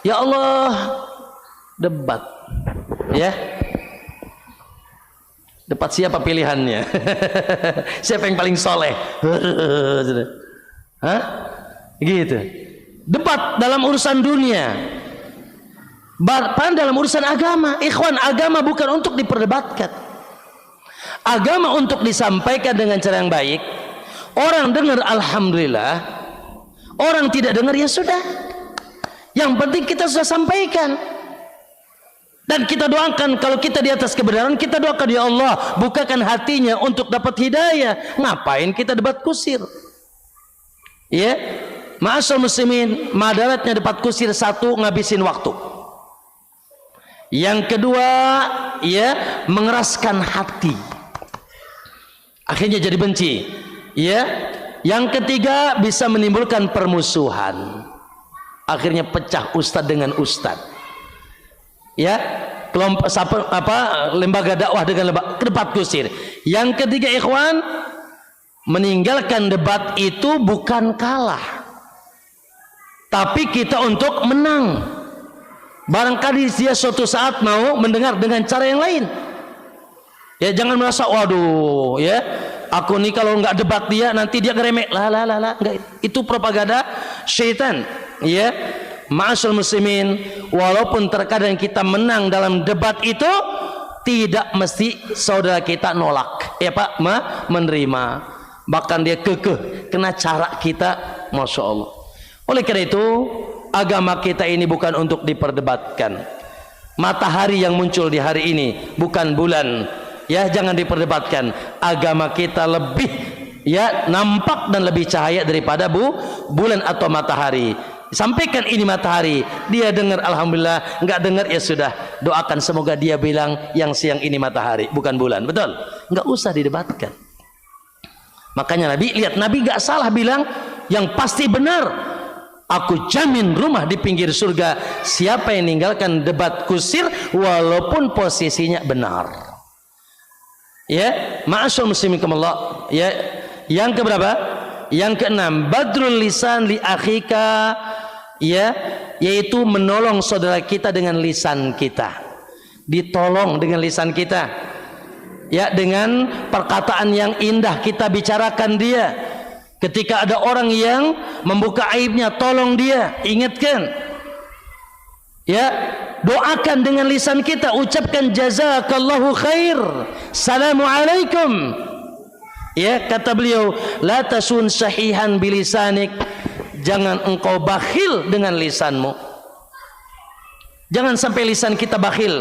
ya Allah, debat, ya, debat siapa pilihannya? Siapa yang paling soleh? Hah? Gitu. Debat dalam urusan dunia, bahkan dalam urusan agama. Ikhwan, agama bukan untuk diperdebatkan. Agama untuk disampaikan dengan cara yang baik. Orang dengar alhamdulillah, orang tidak dengar ya sudah. Yang penting kita sudah sampaikan. Dan kita doakan kalau kita di atas kebenaran, kita doakan ya Allah bukakan hatinya untuk dapat hidayah. Ngapain kita debat kusir? Ya, ma'asyiral muslimin, madaratnya debat kusir, satu, ngabisin waktu. Yang kedua, ya, mengeraskan hati. Akhirnya jadi benci. Ya. Yang ketiga, bisa menimbulkan permusuhan. Akhirnya pecah ustadz dengan ustadz. Ya, kelompok lembaga dakwah dengan debat kusir. Yang ketiga ikhwan, meninggalkan debat itu bukan kalah, tapi kita untuk menang. Barangkali dia suatu saat mau mendengar dengan cara yang lain. Ya, jangan merasa waduh, ya, aku nih kalau nggak debat dia nanti dia ngeremek. Lah, enggak, itu propaganda syaitan. Ya, ma'asyiral muslimin, walaupun terkadang kita menang dalam debat itu, tidak mesti saudara kita nolak, ya Pak, menerima. Bahkan dia kekeh, kena cara kita, masya Allah. Oleh karena itu, agama kita ini bukan untuk diperdebatkan. Matahari yang muncul di hari ini bukan bulan, ya, jangan diperdebatkan. Agama kita lebih, ya, nampak dan lebih cahaya daripada bulan atau matahari. Sampaikan ini matahari, dia dengar alhamdulillah, enggak dengar ya sudah, doakan semoga dia bilang yang siang ini matahari bukan bulan. Betul? Enggak usah didebatkan. Makanya Nabi, lihat, Nabi enggak salah bilang yang pasti benar. Aku jamin rumah di pinggir surga siapa yang meninggalkan debat kusir walaupun posisinya benar. Ya, ma'asyar muslimin Allah. Ya, yang keberapa? Yang keenam, badrul lisan li akhika, ya, yaitu menolong saudara kita dengan lisan kita. Ditolong dengan lisan kita. Ya, dengan perkataan yang indah kita bicarakan dia. Ketika ada orang yang membuka aibnya, tolong dia, ingatkan. Ya, doakan dengan lisan kita, ucapkan jazakallahu khair, assalamualaikum. Ya, kata beliau, la tasun sahihan bilisanik, jangan engkau bakhil dengan lisanmu. Jangan sampai lisan kita bakhil.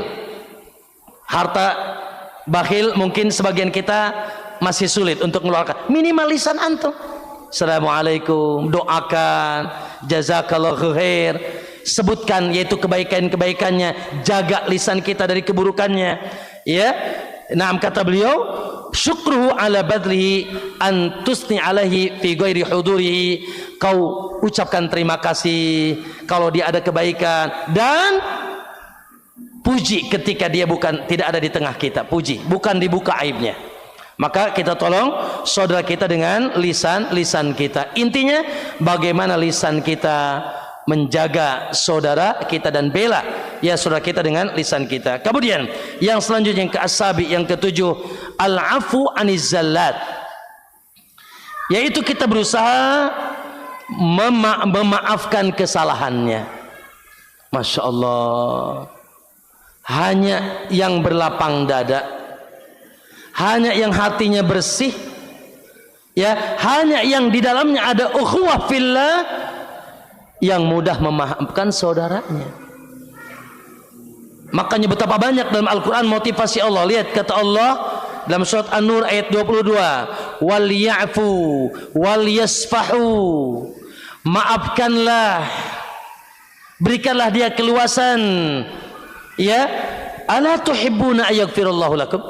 Harta bakhil mungkin sebagian kita masih sulit untuk mengeluarkan. Minimal lisan antum. Assalamualaikum, doakan, jazakallahu khair, sebutkan yaitu kebaikan-kebaikannya, jaga lisan kita dari keburukannya. Ya, nah kata beliau, syukruhu ala badlihi an tusni alaihi fi ghairi hudurihi, kau ucapkan terima kasih kalau dia ada kebaikan, dan puji ketika dia tidak ada di tengah kita, puji, bukan dibuka aibnya. Maka kita tolong saudara kita dengan lisan kita. Intinya bagaimana lisan kita menjaga saudara kita dan bela ya saudara kita dengan lisan kita. Kemudian yang selanjutnya yang ke-asabi, yang ketujuh, al-afu aniz zallat, yaitu kita berusaha memaafkan kesalahannya. Masya Allah, hanya yang berlapang dada, hanya yang hatinya bersih, ya, hanya yang di dalamnya ada ukhuwah fillah, yang mudah memaafkan saudaranya. Makanya betapa banyak dalam Al-Quran motivasi Allah. Lihat kata Allah dalam surat An-Nur ayat 22, wal ya'fu wal yasfahu, maafkanlah, berikanlah dia keluasan. Ya, ala tuhibbuna ayaghfirallahu lakum,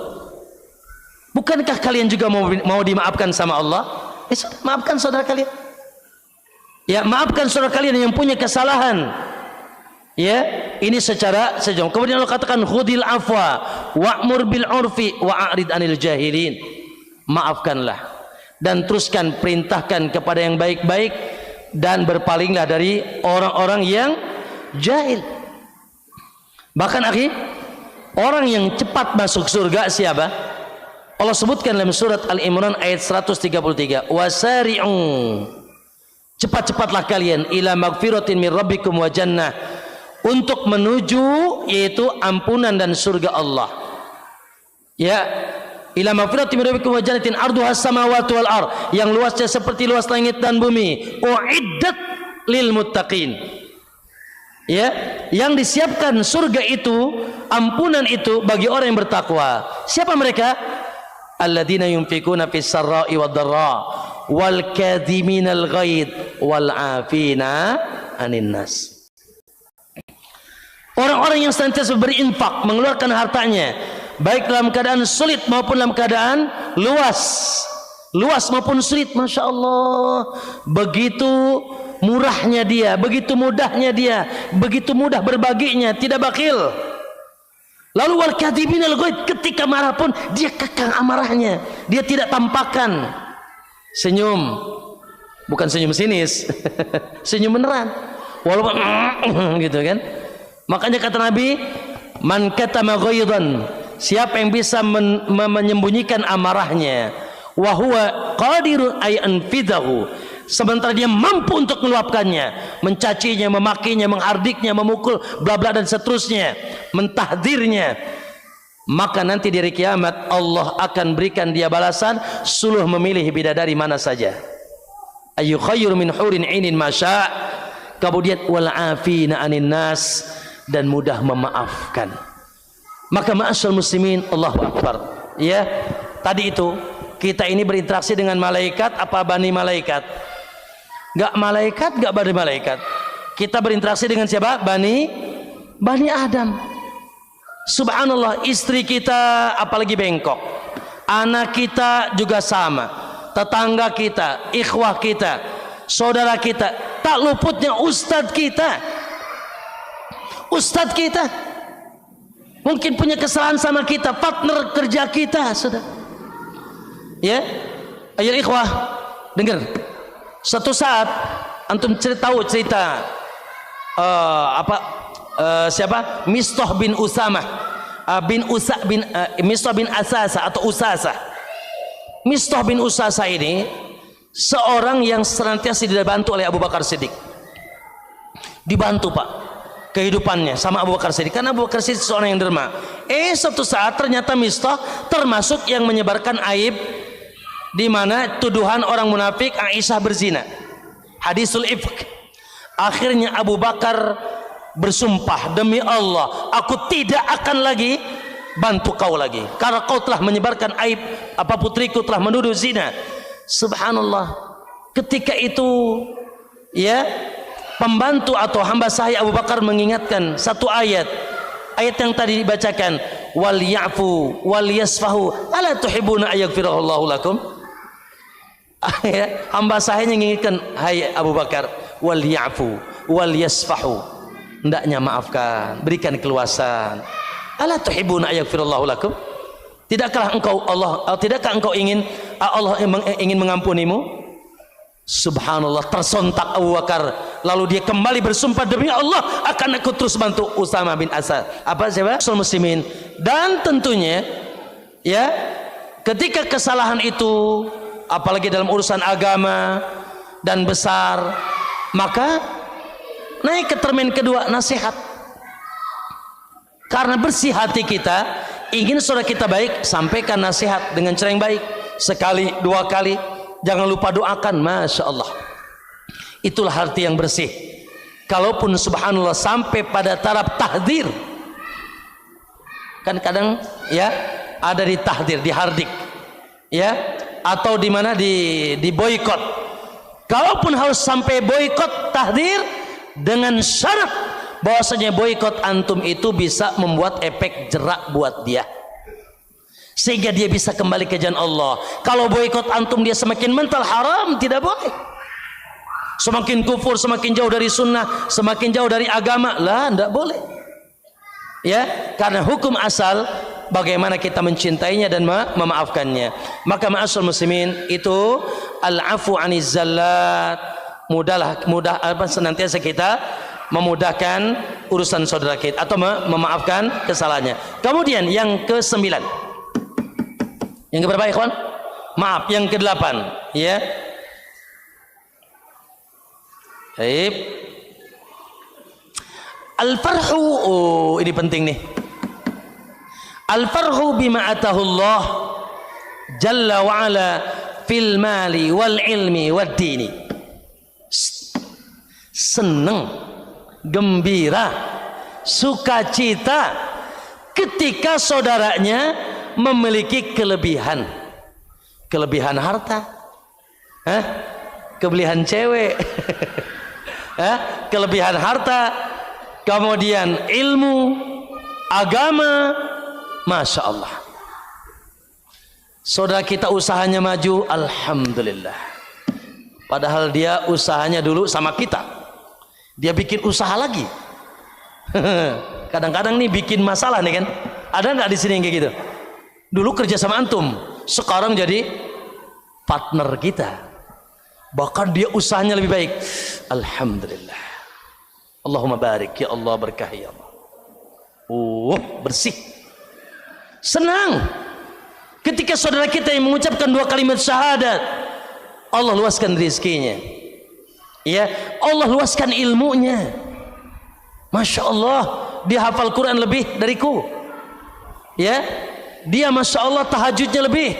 bukankah kalian juga mau dimaafkan sama Allah? Maafkan saudara kalian. Ya, maafkan saudara kalian yang punya kesalahan. Ya, ini secara sejauh. Kemudian Allah katakan khudil afwa wa'mur bil urfi wa'arid anil jahilin. Maafkanlah dan teruskan perintahkan kepada yang baik-baik dan berpalinglah dari orang-orang yang jahil. Bahkan akhi, orang yang cepat masuk surga siapa? Allah sebutkan dalam surat Al-Imran ayat 133, wasari'u, cepat-cepatlah kalian ila magfiratin min rabbikum wa jannah, untuk menuju yaitu ampunan dan surga Allah. Ya, ila magfiratin min rabbikum wa jannatin arduhas samawati wal ard, yang luasnya seperti luas langit dan bumi, uiddat lil muttaqin. Ya, yang disiapkan surga itu, ampunan itu bagi orang yang bertakwa. Siapa mereka? Alladzina yunfikuna fis sarra'i wad dharra wal kadhiminal ghaid wal 'afina 'anil nas. Orang-orang yang senantiasa berinfak, mengeluarkan hartanya baik dalam keadaan sulit maupun dalam keadaan luas maupun sulit. Masya Allah, begitu murahnya dia, begitu mudahnya dia, begitu mudah berbaginya, tidak bakhil. Lalu wal kadhiminal ghaid, ketika marah pun dia kekang amarahnya, dia tidak tampakkan. Senyum, bukan senyum sinis, senyum beneran, walaupun gitu kan. Makanya kata Nabi, man katama ghaidan, siapa yang bisa menyembunyikan amarahnya, wa huwa qadirun ay anfidahu, sementara dia mampu untuk meluapkannya, mencacinya, memakinya, menghardiknya, memukul, bla bla dan seterusnya, mentahdirnya, maka nanti di hari kiamat Allah akan berikan dia balasan suluh memilih bidadari mana saja, ayu khayru min hurin inin masya, kemudian wal afina anin nas, dan mudah memaafkan. Maka ma'asyal muslimin, Allahu akbar. Ya, tadi itu kita ini berinteraksi dengan malaikat apa bani malaikat? Gak malaikat, gak bani malaikat. Kita berinteraksi dengan siapa? Bani Adam. Subhanallah, istri kita apalagi bengkok, anak kita juga sama, tetangga kita, ikhwah kita, saudara kita, tak luputnya ustadz kita. Ustadz kita mungkin punya kesalahan sama kita, partner kerja kita, sudah. Ya, ayo ikhwah, dengar. Suatu saat antum tahu cerita siapa? Mistah bin Usamah Mistah bin Asasa atau Usasa. Mistah bin Usasa ini seorang yang senantiasa dibantu oleh Abu Bakar Siddiq. Dibantu Pak kehidupannya sama Abu Bakar Siddiq, karena Abu Bakar Siddiq seorang yang derma. Suatu saat ternyata Mistah termasuk yang menyebarkan aib, di mana tuduhan orang munafik Aisyah berzina, hadisul ifk. Akhirnya Abu Bakar bersumpah, demi Allah aku tidak akan lagi bantu kau lagi, karena kau telah menyebarkan aib, putriku telah menuduh zina. Subhanallah. Ketika itu ya, pembantu atau hamba sahaya Abu Bakar mengingatkan satu ayat yang tadi dibacakan, wal ya'fu wal yasfahu ala tuhibuna ayaghfirallahu lakum. Hamba sahanya mengingatkan, hai Abu Bakar, wal ya'fu wal yasfahu, hendaknya maafkan, berikan keluasan. Ala tuhibuna ayaghfirallahu lakum, tidakkah engkau ingin Allah ingin mengampunimu? Subhanallah, tersontak Abu Bakar, lalu dia kembali bersumpah, demi Allah akan aku terus bantu Usama bin Asad. Siapa? Muslimin. Dan tentunya ya, ketika kesalahan itu apalagi dalam urusan agama dan besar, maka naik ke termen kedua, nasihat. Karena bersih hati kita, ingin saudara kita baik, sampaikan nasihat dengan cara yang baik, sekali, dua kali. Jangan lupa doakan, Masya Allah. Itulah hati yang bersih. Kalaupun subhanallah sampai pada taraf tahdir, kan kadang ya ada di tahdir, di hardik, ya, atau di mana di boykot. Kalaupun harus sampai boykot, tahdir, dengan syarat bahwasanya boykot antum itu bisa membuat efek jerak buat dia, sehingga dia bisa kembali ke jalan Allah. Kalau boykot antum dia semakin mental haram, tidak boleh. Semakin kufur, semakin jauh dari sunnah, semakin jauh dari agama, lah, tidak boleh. Ya, karena hukum asal bagaimana kita mencintainya dan memaafkannya. Maka ma'asyiral muslimin, itu al-afu 'aniz zallat, senantiasa kita memudahkan urusan saudara kita atau memaafkan kesalahannya. Kemudian yang ke-9, yang keberapa ikhwan? Maaf, yang ke-8 ya. Baik. Al-farhu, ini penting nih. Al-farhu bima atahu Allah jalla wa ala fil mali wal ilmi wad dini. Senang, gembira, sukacita ketika saudaranya memiliki kelebihan harta, kelebihan cewek, kelebihan harta, kemudian ilmu, agama, Masya Allah. Saudara kita usahanya maju, alhamdulillah. Padahal dia usahanya dulu sama kita, dia bikin usaha lagi. Kadang-kadang nih bikin masalah nih kan. Ada nggak di sini yang kayak gitu? Dulu kerja sama antum, sekarang jadi partner kita. Bahkan dia usahanya lebih baik. Alhamdulillah. Allahumma barik ya Allah, berkah ya Allah. Bersih. Senang. Ketika saudara kita yang mengucapkan 2 kalimat syahadat, Allah luaskan rezekinya. Ya, Allah luaskan ilmunya. Masya Allah, dia hafal Quran lebih dariku. Ya, dia Masya Allah tahajudnya lebih.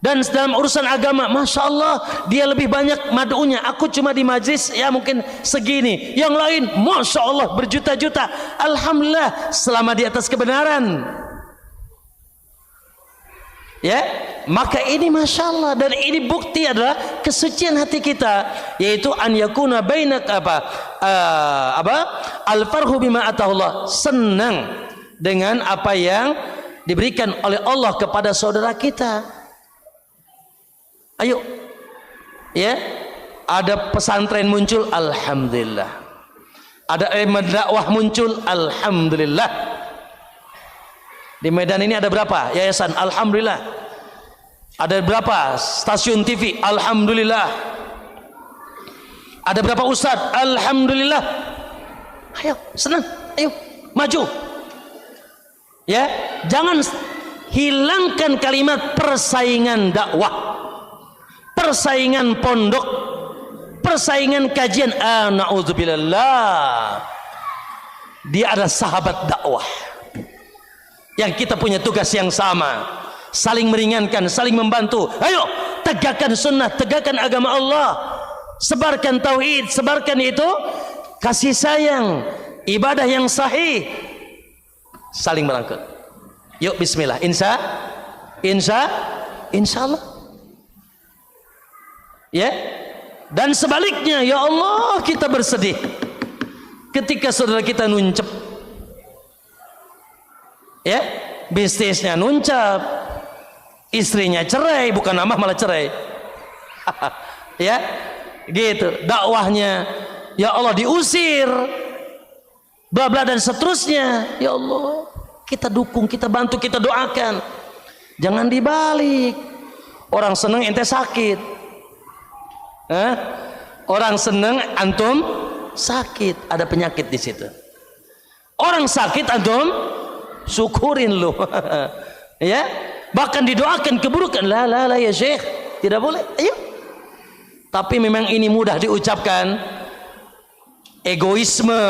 Dan dalam urusan agama, Masya Allah, dia lebih banyak madu'unya. Aku cuma di majlis ya mungkin segini, yang lain Masya Allah berjuta-juta. Alhamdulillah, selama di atas kebenaran. Ya, maka ini Masya Allah, dan ini bukti adalah kesucian hati kita, yaitu an yakuna bainak al-farhu bima atahullah, senang dengan apa yang diberikan oleh Allah kepada saudara kita. Ayo, ya, Ada pesantren muncul, alhamdulillah. Ada dakwah muncul, alhamdulillah. Di Medan ini ada berapa yayasan? Alhamdulillah. Ada berapa stasiun TV? Alhamdulillah. Ada berapa ustadz? Alhamdulillah. Ayo, senang, ayo, maju. Ya, jangan hilangkan kalimat persaingan dakwah, persaingan pondok, persaingan kajian. Na'udzubillah. Dia ada sahabat dakwah yang kita punya tugas yang sama, saling meringankan, saling membantu. Ayo, tegakkan sunnah, tegakkan agama Allah, sebarkan tauhid, sebarkan itu kasih sayang, ibadah yang sahih, saling merangkul. Yuk bismillah, insya Allah. Ya. Dan sebaliknya, ya Allah, kita bersedih ketika saudara kita nuncep. Ya, bisnisnya nuncap, istrinya cerai, bukan nambah malah cerai. Ya, gitu. Dakwahnya, ya Allah, diusir, bla bla dan seterusnya. Ya Allah, kita dukung, kita bantu, kita doakan. Jangan dibalik. Orang seneng ente sakit. Orang seneng antum sakit, ada penyakit di situ. Orang sakit antum syukurin lu. Ya, bahkan didoakan keburukan. La ya Syekh, tidak boleh. Ayo. Tapi memang ini mudah diucapkan. Egoisme,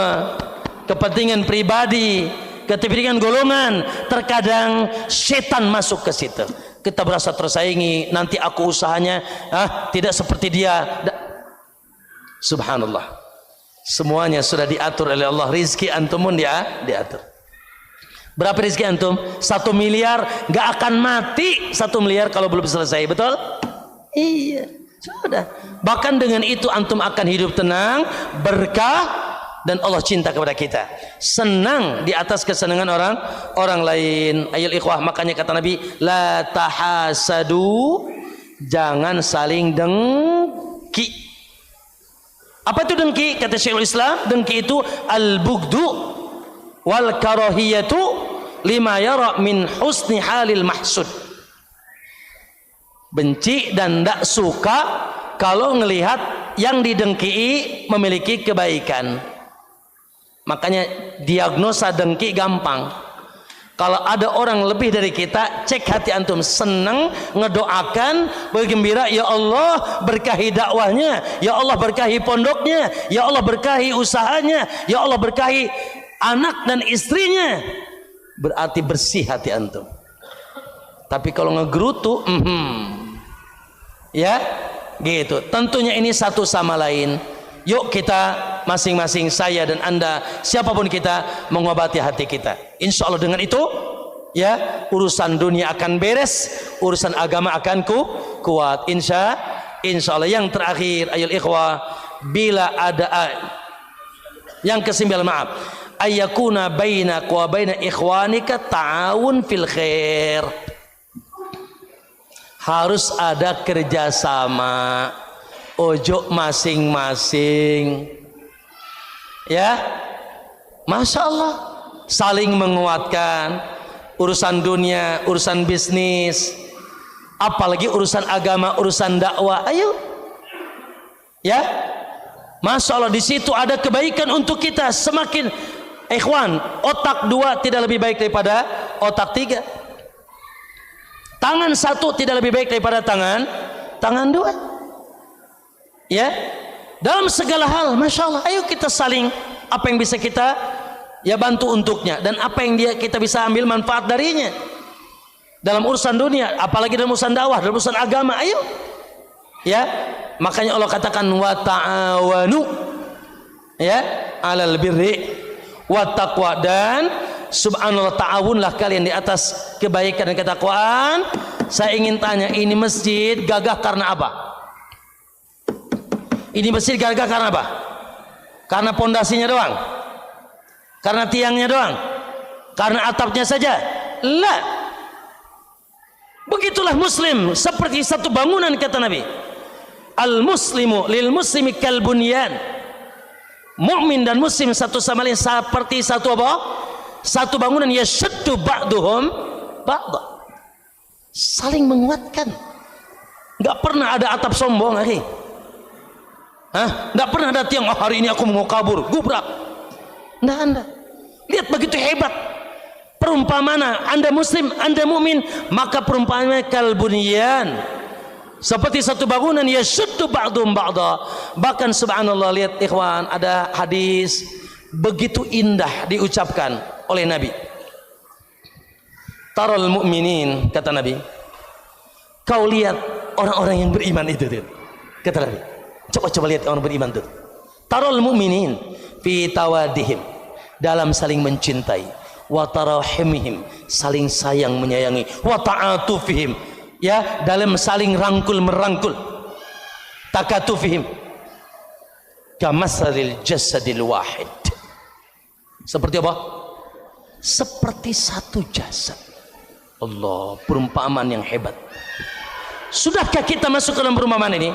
kepentingan pribadi, kepentingan golongan, terkadang setan masuk ke situ. Kita berasa tersaingi, nanti aku usahanya tidak seperti dia. Subhanallah. Semuanya sudah diatur oleh Allah. Rizki antum pun diatur. Berapa rizki antum? 1 miliar, gak akan mati 1 miliar kalau belum selesai, betul? Iya, sudah. Bahkan dengan itu antum akan hidup tenang, berkah, dan Allah cinta kepada kita, senang di atas kesenangan orang lain. Ayol ikhwah, makanya kata Nabi, la tahasadu, jangan saling dengki. Apa itu dengki? Kata Syekhul Islam, dengki itu al-bugdu wal karahiyatu lima yara min husni halil mahsud. Benci dan tidak suka kalau ngelihat yang didengki memiliki kebaikan. Makanya diagnosa dengki gampang. Kalau ada orang lebih dari kita, cek hati antum, senang, ngedoakan, bergembira, ya Allah berkahi dakwahnya, ya Allah berkahi pondoknya, ya Allah berkahi usahanya, ya Allah berkahi anak dan istrinya, berarti bersih hati antum. Tapi kalau ngegerutu, ya gitu. Tentunya ini satu sama lain. Yuk kita masing-masing, saya dan anda, siapapun kita, mengobati hati kita. Insya Allah dengan itu, ya, urusan dunia akan beres, urusan agama akan kuat. Insya Allah. Yang terakhir, ayol ikhwah, bila ada yang ke-9, maaf, ayyakuna bainak wa baina ikhwanika ta'awun fil khair. Harus ada kerjasama, ojo masing-masing. Ya, Masya Allah, saling menguatkan. Urusan dunia, urusan bisnis, apalagi urusan agama, urusan dakwah. Ayo, ya, Masya Allah, di situ ada kebaikan untuk kita. Semakin ikhwan, otak 2 tidak lebih baik daripada otak 3. Tangan 1 tidak lebih baik daripada tangan 2. Ya, dalam segala hal, Masya Allah, ayo kita saling, apa yang bisa kita ya bantu untuknya, dan apa yang kita bisa ambil manfaat darinya dalam urusan dunia, apalagi dalam urusan dakwah, dalam urusan agama. Ayo, ya, makanya Allah katakan wa ta'awanu, ya, alal birri wa taqwa, dan subhanallah, ta'awunlah kalian di atas kebaikan dan ketakwaan. Saya ingin tanya, ini masjid gagah karena apa? Ini masjid gagah karena apa? Karena pondasinya doang? Karena tiangnya doang? Karena atapnya saja? La. Begitulah muslim, seperti satu bangunan, kata Nabi. Al muslimu lil muslimi kal bunyan. Mukmin dan muslim satu sama lain seperti satu apa? Satu bangunan, yashuddu ba'duhum ba'da. Saling menguatkan. Enggak pernah ada atap sombong, akhi. Enggak pernah ada tiang, hari ini aku mau kabur, gubrak. Enggak ada. Lihat begitu hebat. Perumpamaan Anda muslim, Anda mukmin, maka perumpamaannya kal bunyan. Seperti satu bangunan, yashuddu ba'dhum ba'dha. Bahkan subhanallah, lihat ikhwan, ada hadis begitu indah diucapkan oleh Nabi. Taral mu'minin, kata Nabi, kau lihat orang-orang yang beriman itu, kata Nabi. Coba lihat orang beriman itu. Taral mu'minin fi tawadihim, dalam saling mencintai, wa tarahimihim, saling sayang menyayangi, wa ta'atufihim, ya, dalam saling rangkul merangkul, takatufihim, kamatsalil jasadil wahid. Seperti apa? Seperti satu jasad. Allah, perumpamaan yang hebat. Sudahkah kita masuk ke dalam perumpamaan ini?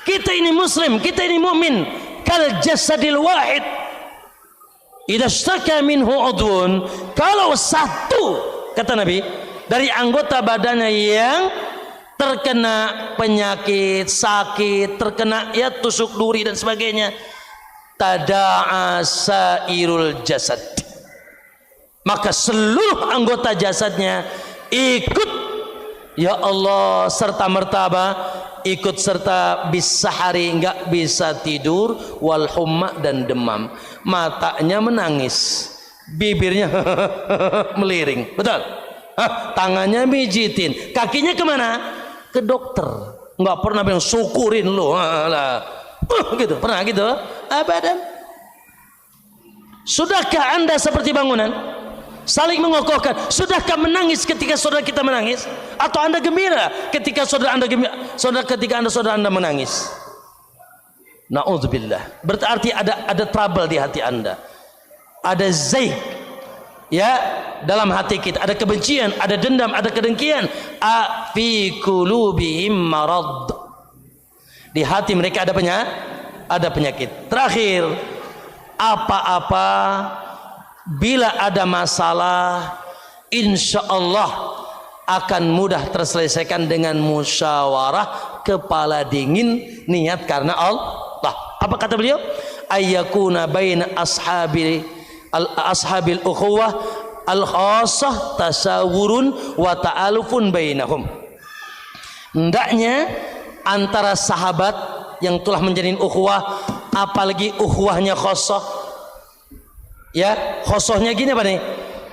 Kita ini muslim, kita ini mukmin, kal jasadil wahid. Idza ishtaka minhu udhun, kalau satu, kata Nabi, dari anggota badannya yang terkena penyakit, sakit, terkena ya tusuk duri dan sebagainya, tada'a sairul jasad, maka seluruh anggota jasadnya ikut, ya Allah, serta merta ikut serta bisahari, enggak bisa tidur, wal humma, dan demam, matanya menangis, bibirnya meliring, betul? Tangannya mijitin, kakinya kemana? Ke dokter. Nggak pernah bilang syukurin lu, gitu, pernah gitu? Abadan. Sudahkah Anda seperti bangunan, saling mengokohkan? Sudahkah menangis ketika saudara kita menangis? Atau Anda gembira ketika saudara Anda gembira? Saudara Anda menangis? Na'udzubillah. Berarti ada trouble di hati Anda. Ada zaik, ya, dalam hati kita, ada kebencian, ada dendam, ada kedengkian. Fi qulubihim marad, di hati mereka ada penyakit. Terakhir, apa-apa bila ada masalah, insya Allah akan mudah terselesaikan dengan musyawarah, kepala dingin, niat karena Allah. Apa kata beliau? Ayyakuna baina ashabil ukhuwah al-khassah tasawurun wa ta'alufun bainahum. Hendaknya antara sahabat yang telah menjadi ukhuwah, apalagi ukhuwahnya khassah, ya, khassahnya gini apa nih?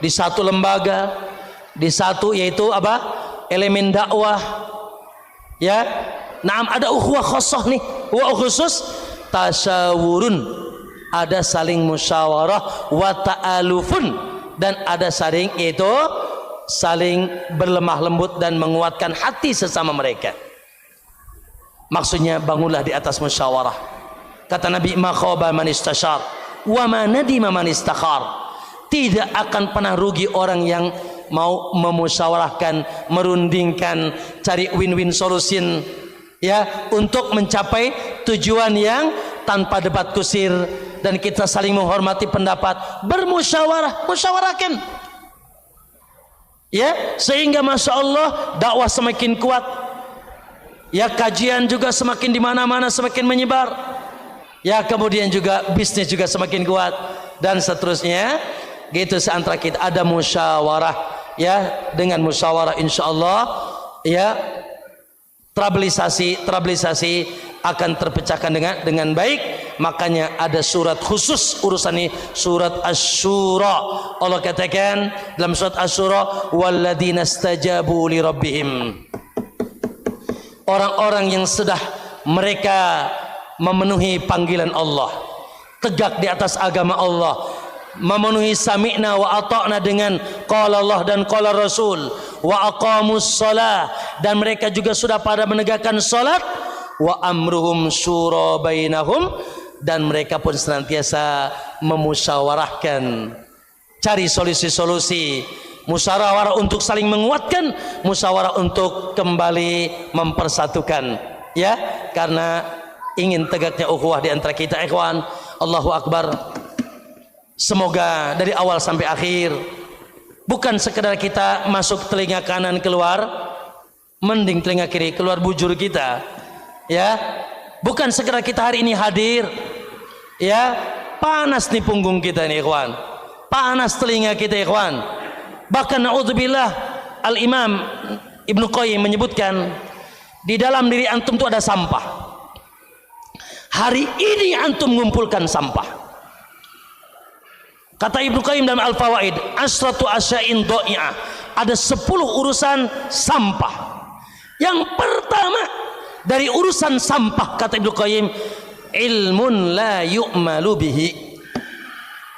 Di satu lembaga, di satu, yaitu apa? Elemen dakwah, ya. Naam, ada ukhuwah khassah nih, wa khusus tasawurun, ada saling musyawarah, wa ta'alufun, dan ada saling, itu saling berlemah lembut dan menguatkan hati sesama mereka. Maksudnya bangunlah di atas musyawarah. Kata Nabi, ma khaba man istashar wa ma nadima man istakhar. Tidak akan pernah rugi orang yang mau memusyawarahkan, merundingkan, cari win-win solution, ya, untuk mencapai tujuan yang tanpa debat kusir, dan kita saling menghormati pendapat, bermusyawarah, musyawarahkan, ya, sehingga masya Allah dakwah semakin kuat, ya, kajian juga semakin di mana-mana semakin menyebar, ya, kemudian juga bisnis juga semakin kuat, dan seterusnya. Gitu, seantara kita ada musyawarah, ya, dengan musyawarah insya Allah, ya, trabilisasi akan terpecahkan dengan baik. Makanya ada surat khusus urusan ini, surat Asy-Syura. Allah katakan dalam surat Asy-Syura, walladzina stajabu li rabbihim, orang-orang yang sudah mereka memenuhi panggilan Allah, tegak di atas agama Allah, memenuhi sami'na wa ata'na dengan qala Allah dan qala Rasul, wa aqamus shalah, dan mereka juga sudah pada menegakkan salat, wa amruhum syura bainahum, dan mereka pun senantiasa memusyawarahkan, cari solusi-solusi, musyawarah untuk saling menguatkan, musyawarah untuk kembali mempersatukan. ya, karena ingin tegaknya ukhuwah di antara kita ikhwan. Allahu Akbar. Semoga dari awal sampai akhir bukan sekedar kita masuk telinga kanan keluar, mending telinga kiri keluar bujur kita, ya. Bukan sekedar kita hari ini hadir, ya, panas nih punggung kita nih ikhwan, panas telinga kita ikhwan. Bahkan naudzubillah, Al-Imam Ibnu Qayyim menyebutkan di dalam diri antum itu ada sampah. Hari ini antum mengumpulkan sampah. Kata Ibnu Qayyim dalam Al-Fawaid, asratu asya'in dha'i'ah, ada 10 urusan sampah. Yang pertama dari urusan sampah, kata Ibnu Qayyim, ilmun la yu'malu bihi,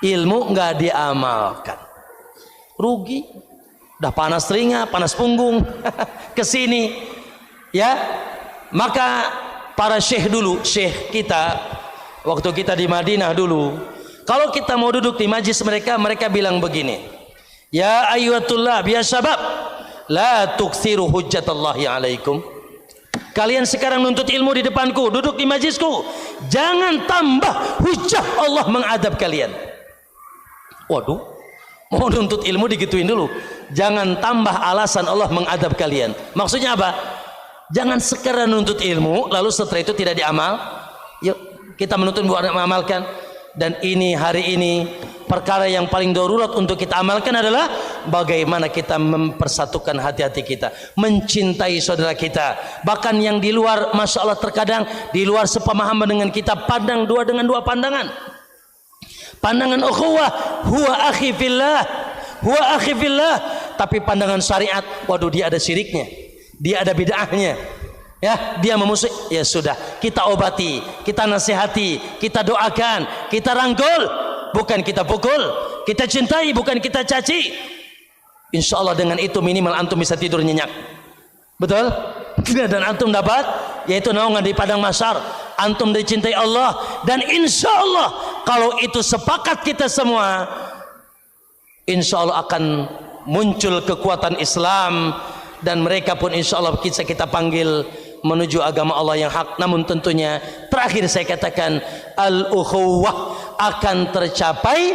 ilmu nggak diamalkan. Rugi, udah panas telinga, panas punggung kesini, ya. Maka para syekh dulu, syekh kita waktu kita di Madinah dulu, kalau kita mau duduk di majlis mereka, mereka bilang begini, ya ayyuhatullah ya syabab, la tuksiru hujjatallahi alaikum. Kalian sekarang nuntut ilmu di depanku, duduk di majlisku, jangan tambah hujah Allah mengadab kalian. Waduh, mau nuntut ilmu digituin dulu, jangan tambah alasan Allah mengadab kalian. Maksudnya apa? Jangan sekedar nuntut ilmu lalu setelah itu tidak diamal. Yuk kita menuntut buat mengamalkan. Dan ini hari ini perkara yang paling darurat untuk kita amalkan adalah bagaimana kita mempersatukan hati-hati kita, mencintai saudara kita. Bahkan yang di luar, masya Allah, terkadang di luar sepemahaman dengan kita, pandang dengan dua pandangan. Pandangan ukhuwah, huwa akhi fillah, huwa akhi fillah. Tapi pandangan syariat, waduh, dia ada syiriknya, dia ada bid'ahnya, ya, dia memusuhi. Ya sudah, kita obati, kita nasihati, kita doakan, kita rangkul, bukan kita pukul. Kita cintai, bukan kita caci. Insya Allah dengan itu minimal antum bisa tidur nyenyak, betul? Dan antum dapat yaitu naungan di padang mahsyar. Antum dicintai Allah, dan insya Allah kalau itu sepakat kita semua, insya Allah akan muncul kekuatan Islam, dan mereka pun insya Allah kita panggil menuju agama Allah yang hak. Namun tentunya terakhir saya katakan, al-ukhuwah akan tercapai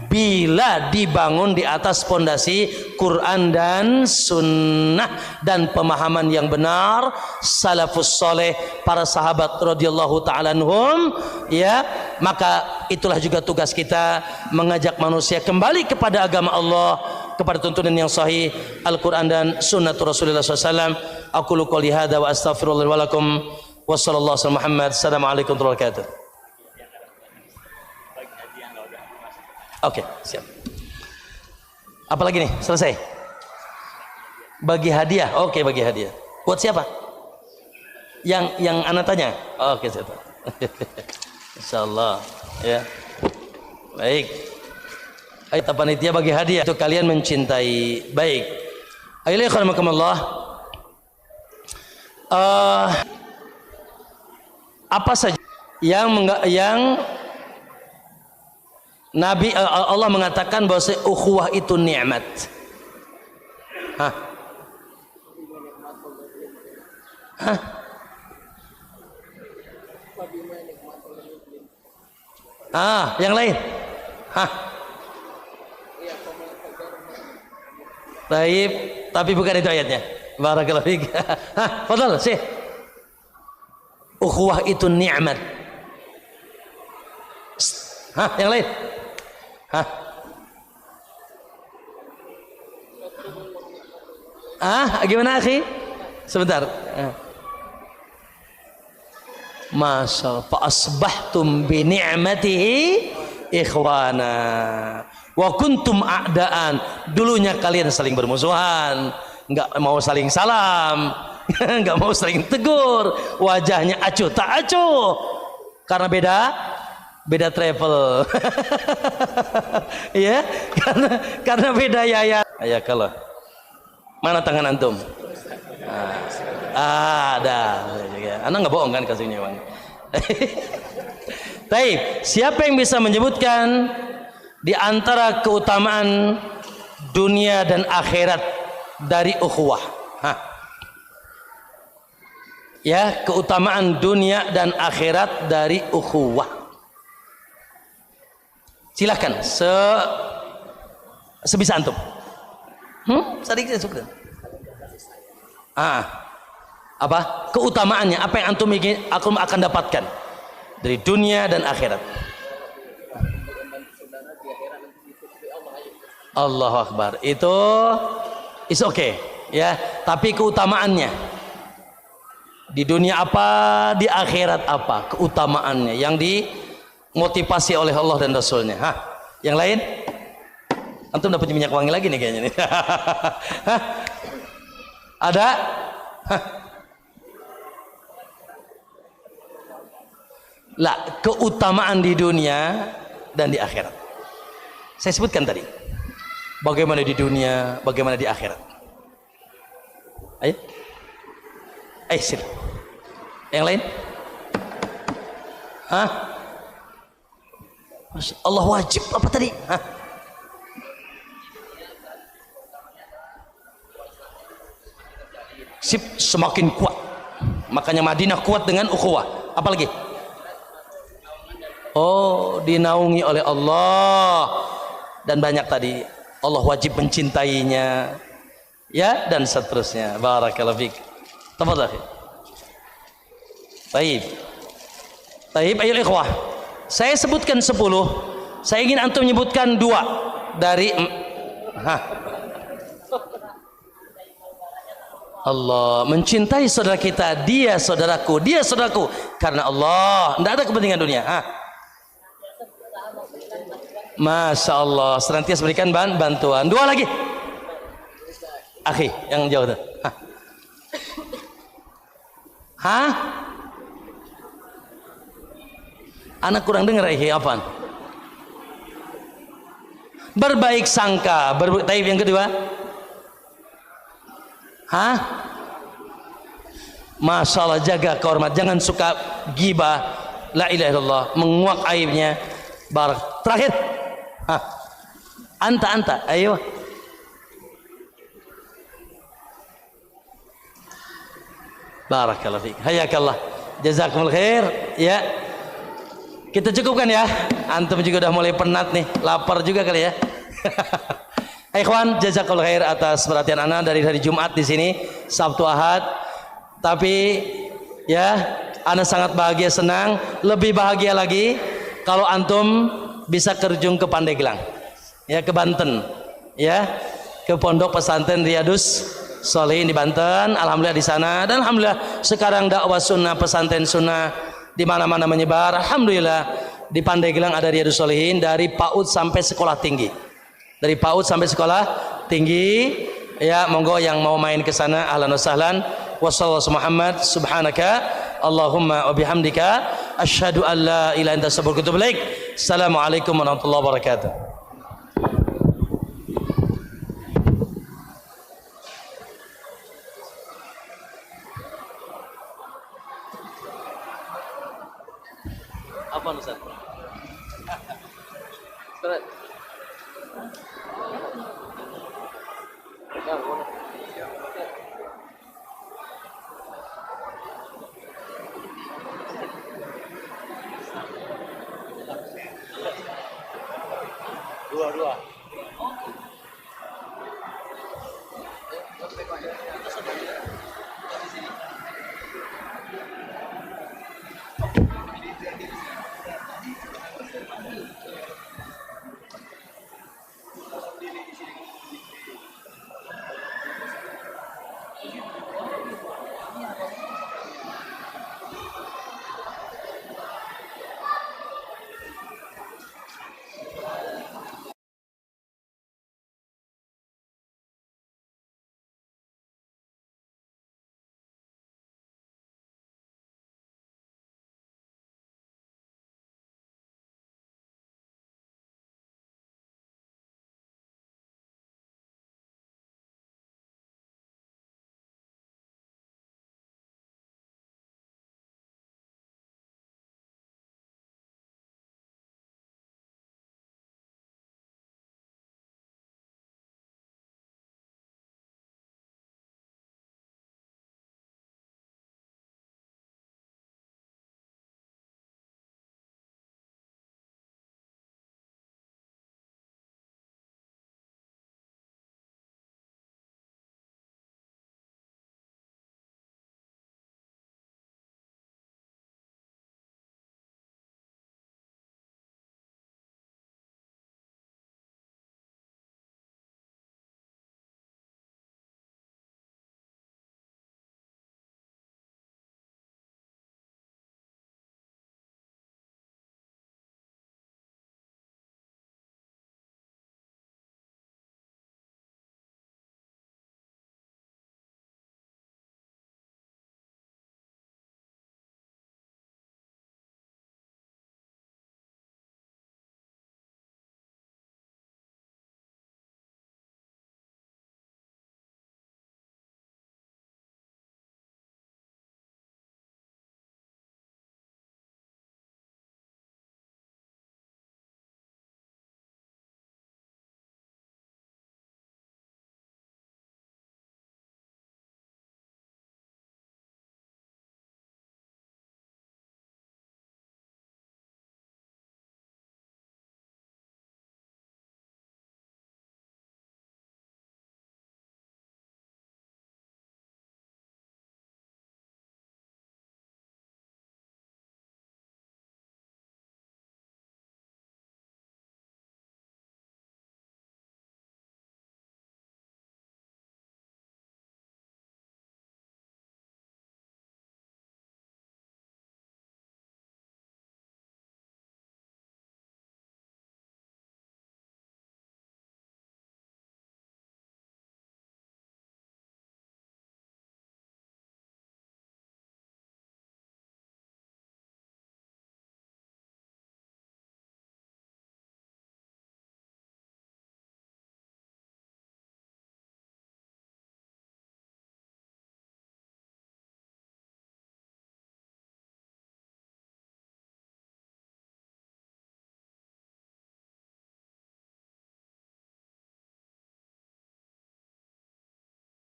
bila dibangun di atas pondasi Quran dan Sunnah dan pemahaman yang benar salafus soleh, para sahabat radhiyallahu ta'ala anhum, ya. Maka itulah juga tugas kita, mengajak manusia kembali kepada agama Allah, kepada tuntunan yang sahih Al-Quran dan Sunnah Rasulullah SAW. Aku qouli hadza wa astaghfirullah wa lakum wa sallallahu alaihi Muhammad. Assalamualaikum warahmatullahi wabarakatuh. Oke, siap. Apalagi nih? Selesai. Bagi hadiah. Oke, bagi hadiah. Buat siapa? Yang anak tanya. Oke, siap. Insyaallah, ya. Baik. Ayo panitia bagi hadiah untuk kalian mencintai. Baik. Ayo ikhwanakumullah. Apa saja yang Nabi Allah mengatakan bahwa ukhuwah itu nikmat. Hah? Hah? Yang lain? Hah? Baik, tapi bukan itu ayatnya. Barakallahu fiik. Hah, fadhal, Syekh. Ukhuwah itu nikmat. Hah, yang lain? Hah? Gimana, akhi? Sebentar. Masya Allah. Fa asbahtum bi ni'matihi ikhwana wa kuntum a'daan. Dulunya kalian saling bermusuhan, enggak mau saling salam, enggak mau saling tegur, wajahnya acuh tak acuh karena beda travel. Ya, karena beda yayasan. Ya kalau mana tangan antum? Ada. Anak nggak bohong kan kasihnya, Bang. Baik, siapa yang bisa menyebutkan di antara keutamaan dunia dan akhirat dari ukhuwah? ya, keutamaan dunia dan akhirat dari ukhuwah. Silakan sebisa antum. Sedikit sudah. Apa keutamaannya? Apa yang antum ingin aku akan dapatkan dari dunia dan akhirat? Allahu Akbar. Itu is okay, ya. Tapi keutamaannya di dunia apa, di akhirat apa? Keutamaannya yang dimotivasi oleh Allah dan Rasulnya. Yang lain? Antum udah punya minyak wangi lagi nih kayaknya nih. Ada? Lah, keutamaan di dunia dan di akhirat. Saya sebutkan tadi. Bagaimana di dunia, bagaimana di akhirat. Ayo. Sini. Yang lain? Masya Allah, wajib apa tadi? Semakin kuat. Makanya Madinah kuat dengan ukhuwah. Apalagi? Oh, dinaungi oleh Allah. Dan banyak tadi. Allah wajib mencintainya, ya, dan seterusnya. Barakallahu fiik. Tafadhal. Baik. Baik, ayo ikhwah. Saya sebutkan 10. Saya ingin antum menyebutkan 2 dari Allah mencintai saudara kita, dia saudaraku, dia saudaraku karena Allah. Tidak ada kepentingan dunia. Masya Allah, senantiasa berikan bantuan. 2 lagi, akhi yang jauh tuh. Anak kurang dengar akhi, apaan? Berbaik sangka, taib yang kedua. Masya Allah, jaga kehormat, jangan suka gibah, la ilaha illallah, menguak aibnya. Terakhir. Anta, ayo. Barakallahu fiik. Hayakallah. Jazakumul khair. Ya. Kita cukupkan ya. Antum juga udah mulai penat nih, lapar juga kali ya. Hai ikhwan, jazakumul khair atas perhatian ana dari hari Jumat di sini, Sabtu Ahad. Tapi ya, ana sangat bahagia, senang, lebih bahagia lagi kalau antum bisa terjun ke Pandeglang. Ya, ke Banten, ya, ke Pondok Pesantren Riyadus Shalihin di Banten. Alhamdulillah di sana, dan alhamdulillah sekarang dakwah sunnah, pesantren sunnah di mana-mana menyebar. Alhamdulillah di Pandeglang ada Riyadus Shalihin dari PAUD sampai sekolah tinggi. Dari PAUD sampai sekolah tinggi. Ya, monggo yang mau main ke sana ahlan wa sahlan. Wassallallahu Muhammad subhanaka Allahumma wa bihamdika asyhadu an la ilaha illa anta astaghfiruka wa atubu ilaik. Assalamualaikum warahmatullahi wabarakatuh. Apa Ustaz? Dua.